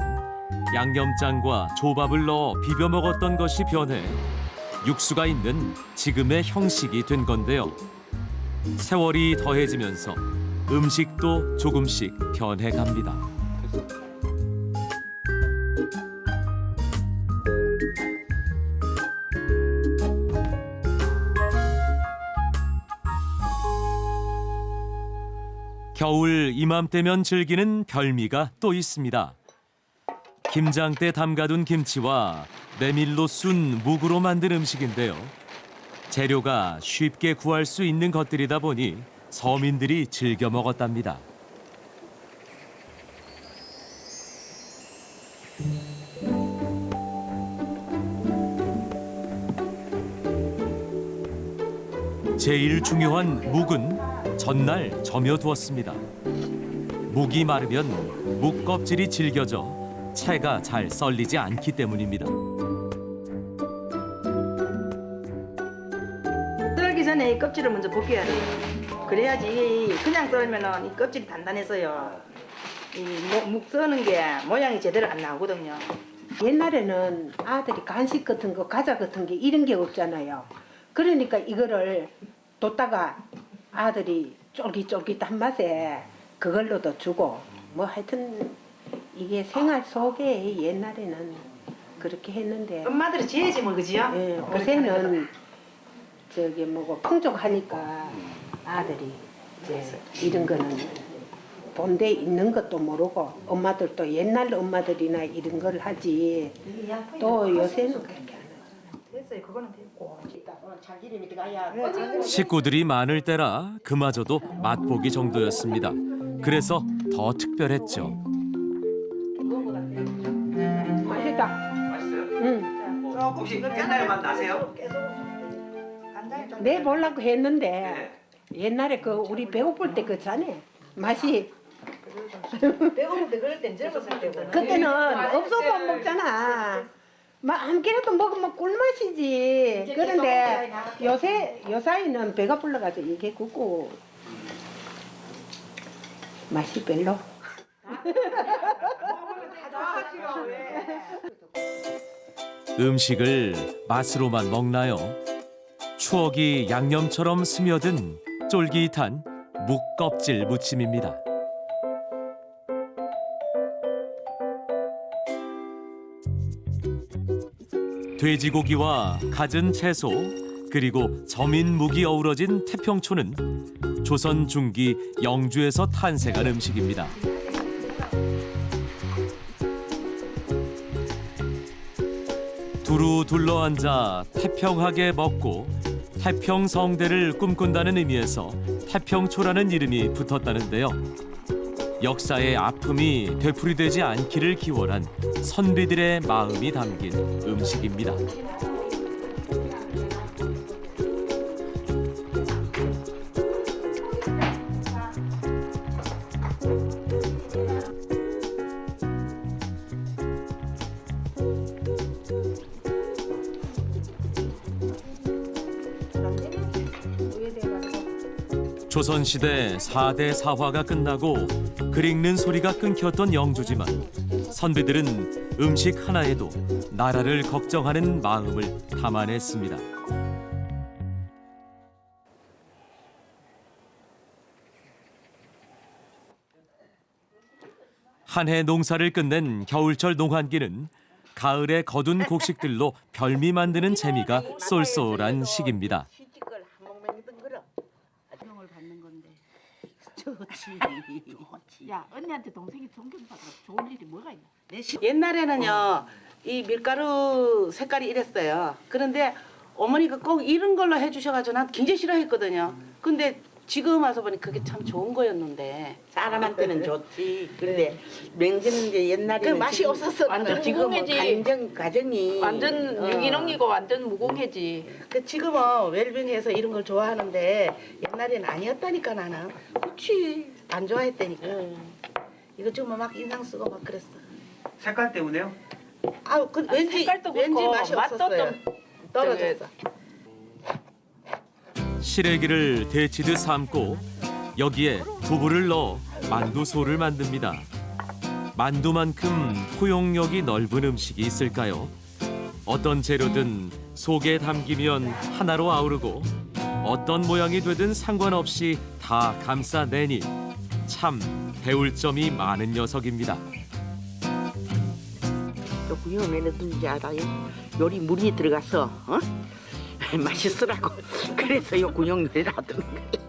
양념장과 조밥을 넣어 비벼 먹었던 것이 변해 육수가 있는 지금의 형식이 된 건데요. 세월이 더해지면서 음식도 조금씩 변해갑니다. 겨울 이맘때면 즐기는 별미가 또 있습니다. 김장때 담가둔 김치와 메밀로 쏜 묵으로 만든 음식인데요. 재료가 쉽게 구할 수 있는 것들이다 보니 서민들이 즐겨 먹었답니다. 제일 중요한 묵은 전날 저며두었습니다. 묵이 마르면 묵 껍질이 질겨져 채가 잘 썰리지 않기 때문입니다. 썰기 전에 이 껍질을 먼저 벗겨야 돼요. 그래야지 그냥 썰면은 이 껍질이 단단해서요. 이 묵 써는 게 모양이 제대로 안 나오거든요. 옛날에는 아들이 간식 같은 거, 과자 같은 게 이런 게 없잖아요. 그러니까 이거를 뒀다가 아들이 쫄깃쫄깃한 맛에 그걸로도 주고 뭐 하여튼 이게 생활 속에 옛날에는 그렇게 했는데 엄마들이 지혜지 뭐 그지요? 예, 요새는 저기 뭐고 풍족하니까 아들이 이제 이런 거는 본데 있는 것도 모르고 엄마들도 옛날 엄마들이나 이런 걸 하지 또 요새는 그렇게 안 하죠. 됐어요. 그거는 됐고. 참기름이 들어가야 식구들이 많을 때라 그마저도 맛보기 정도였습니다. 그래서 더 특별했죠. 맛있다. 맛있어요? 응. 혹시 옛날에 맛 나세요? 내 보려고 했는데 옛날에 그 우리 배고플 때 그 자네 맛이 배고플 때 그럴 땐 젊었을 때고. 그때는 없어도 안 먹잖아. 막 한 끼라도 먹으면 꿀맛이지. 그런데 요사이는 배가 불러가지고 이게 굽고 맛이 별로. 음식을 맛으로만 먹나요? 추억이 양념처럼 스며든 쫄깃한 묵 껍질 무침입니다. 돼지고기와 갖은 채소 그리고 저민 묵이 어우러진 태평초는 조선 중기 영주에서 탄생한 음식입니다. 두루 둘러앉아 태평하게 먹고 태평성대를 꿈꾼다는 의미에서 태평초라는 이름이 붙었다는데요. 역사의 아픔이 되풀이되지 않기를 기원한 선비들의 마음이 담긴 음식입니다. 조선시대 4대 사화가 끝나고 글 읽는 소리가 끊겼던 영주지만 선비들은 음식 하나에도 나라를 걱정하는 마음을 담아냈습니다. 한 해 농사를 끝낸 겨울철 농한기는 가을에 거둔 곡식들로 별미 만드는 재미가 쏠쏠한 시기입니다. 야, 언니한테 동생이 존경받아 좋은 일이 뭐가 있나? 옛날에는요, 이 밀가루 색깔이 이랬어요. 그런데 어머니가 꼭 이런 걸로 해주셔가지고 난 굉장히 싫어했거든요. 근데 지금 와서 보니 그게 참 좋은 거였는데. 사람한테는 좋지. 근데 맹세는 이제 옛날에 그 맛이 없었어. 완전 지금은 가정이 완전 유기농이고 완전 무공해지. 그 지금은 웰빙해서 이런 걸 좋아하는데 옛날에는 아니었다니까 나는. 그치. 안 좋아했다니까. 이거 지금 막 인상 쓰고 막 그랬어. 색깔 때문에요? 아, 그 왠지 색깔도 왠지 그렇고 맛이 맛도 없었어요. 좀 떨어졌어. 시래기를 데치듯 삶고 여기에 두부를 넣어 만두소를 만듭니다. 만두만큼 포용력이 넓은 음식이 있을까요? 어떤 재료든 속에 담기면 하나로 아우르고 어떤 모양이 되든 상관없이 다 감싸내니 참 배울 점이 많은 녀석입니다. 저 구형 왜 넣는지 알아요? 요리 물이 들어가서 맛있으라고. 그래서 요 구형을 놔두는 거예요.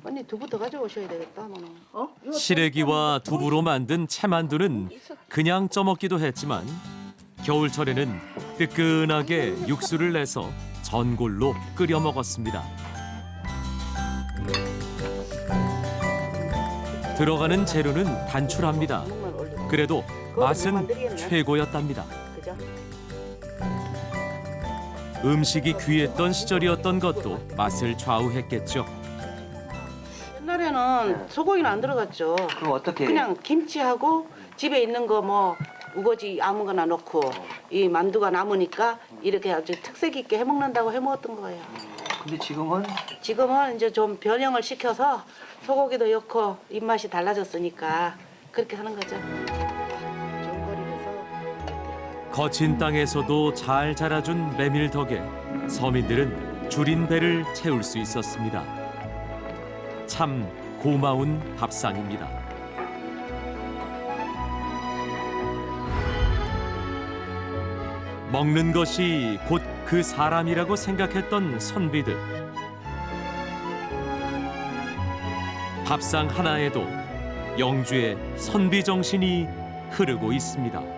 언니 두부 더 가져오셔야 되겠다 너는. 시래기와 두부로 만든 채만두는 그냥 쪄먹기도 했지만 겨울철에는 뜨끈하게 육수를 내서 전골로 끓여 먹었습니다. 들어가는 재료는 단출합니다. 그래도 맛은 최고였답니다. 음식이 귀했던 시절이었던 것도 맛을 좌우했겠죠. 옛날에는 소고기는 안 들어갔죠. 그럼 어떻게? 그냥 김치하고 집에 있는 거 뭐 우거지 아무거나 넣고 이 만두가 남으니까 이렇게 아주 특색 있게 해먹는다고 해먹었던 거예요. 근데 지금은? 지금은 이제 좀 변형을 시켜서 소고기도 넣고 입맛이 달라졌으니까 그렇게 하는 거죠. 거친 땅에서도 잘 자라준 메밀 덕에 서민들은 줄인 배를 채울 수 있었습니다. 참 고마운 밥상입니다. 먹는 것이 곧 그 사람이라고 생각했던 선비들. 밥상 하나에도 영주의 선비 정신이 흐르고 있습니다.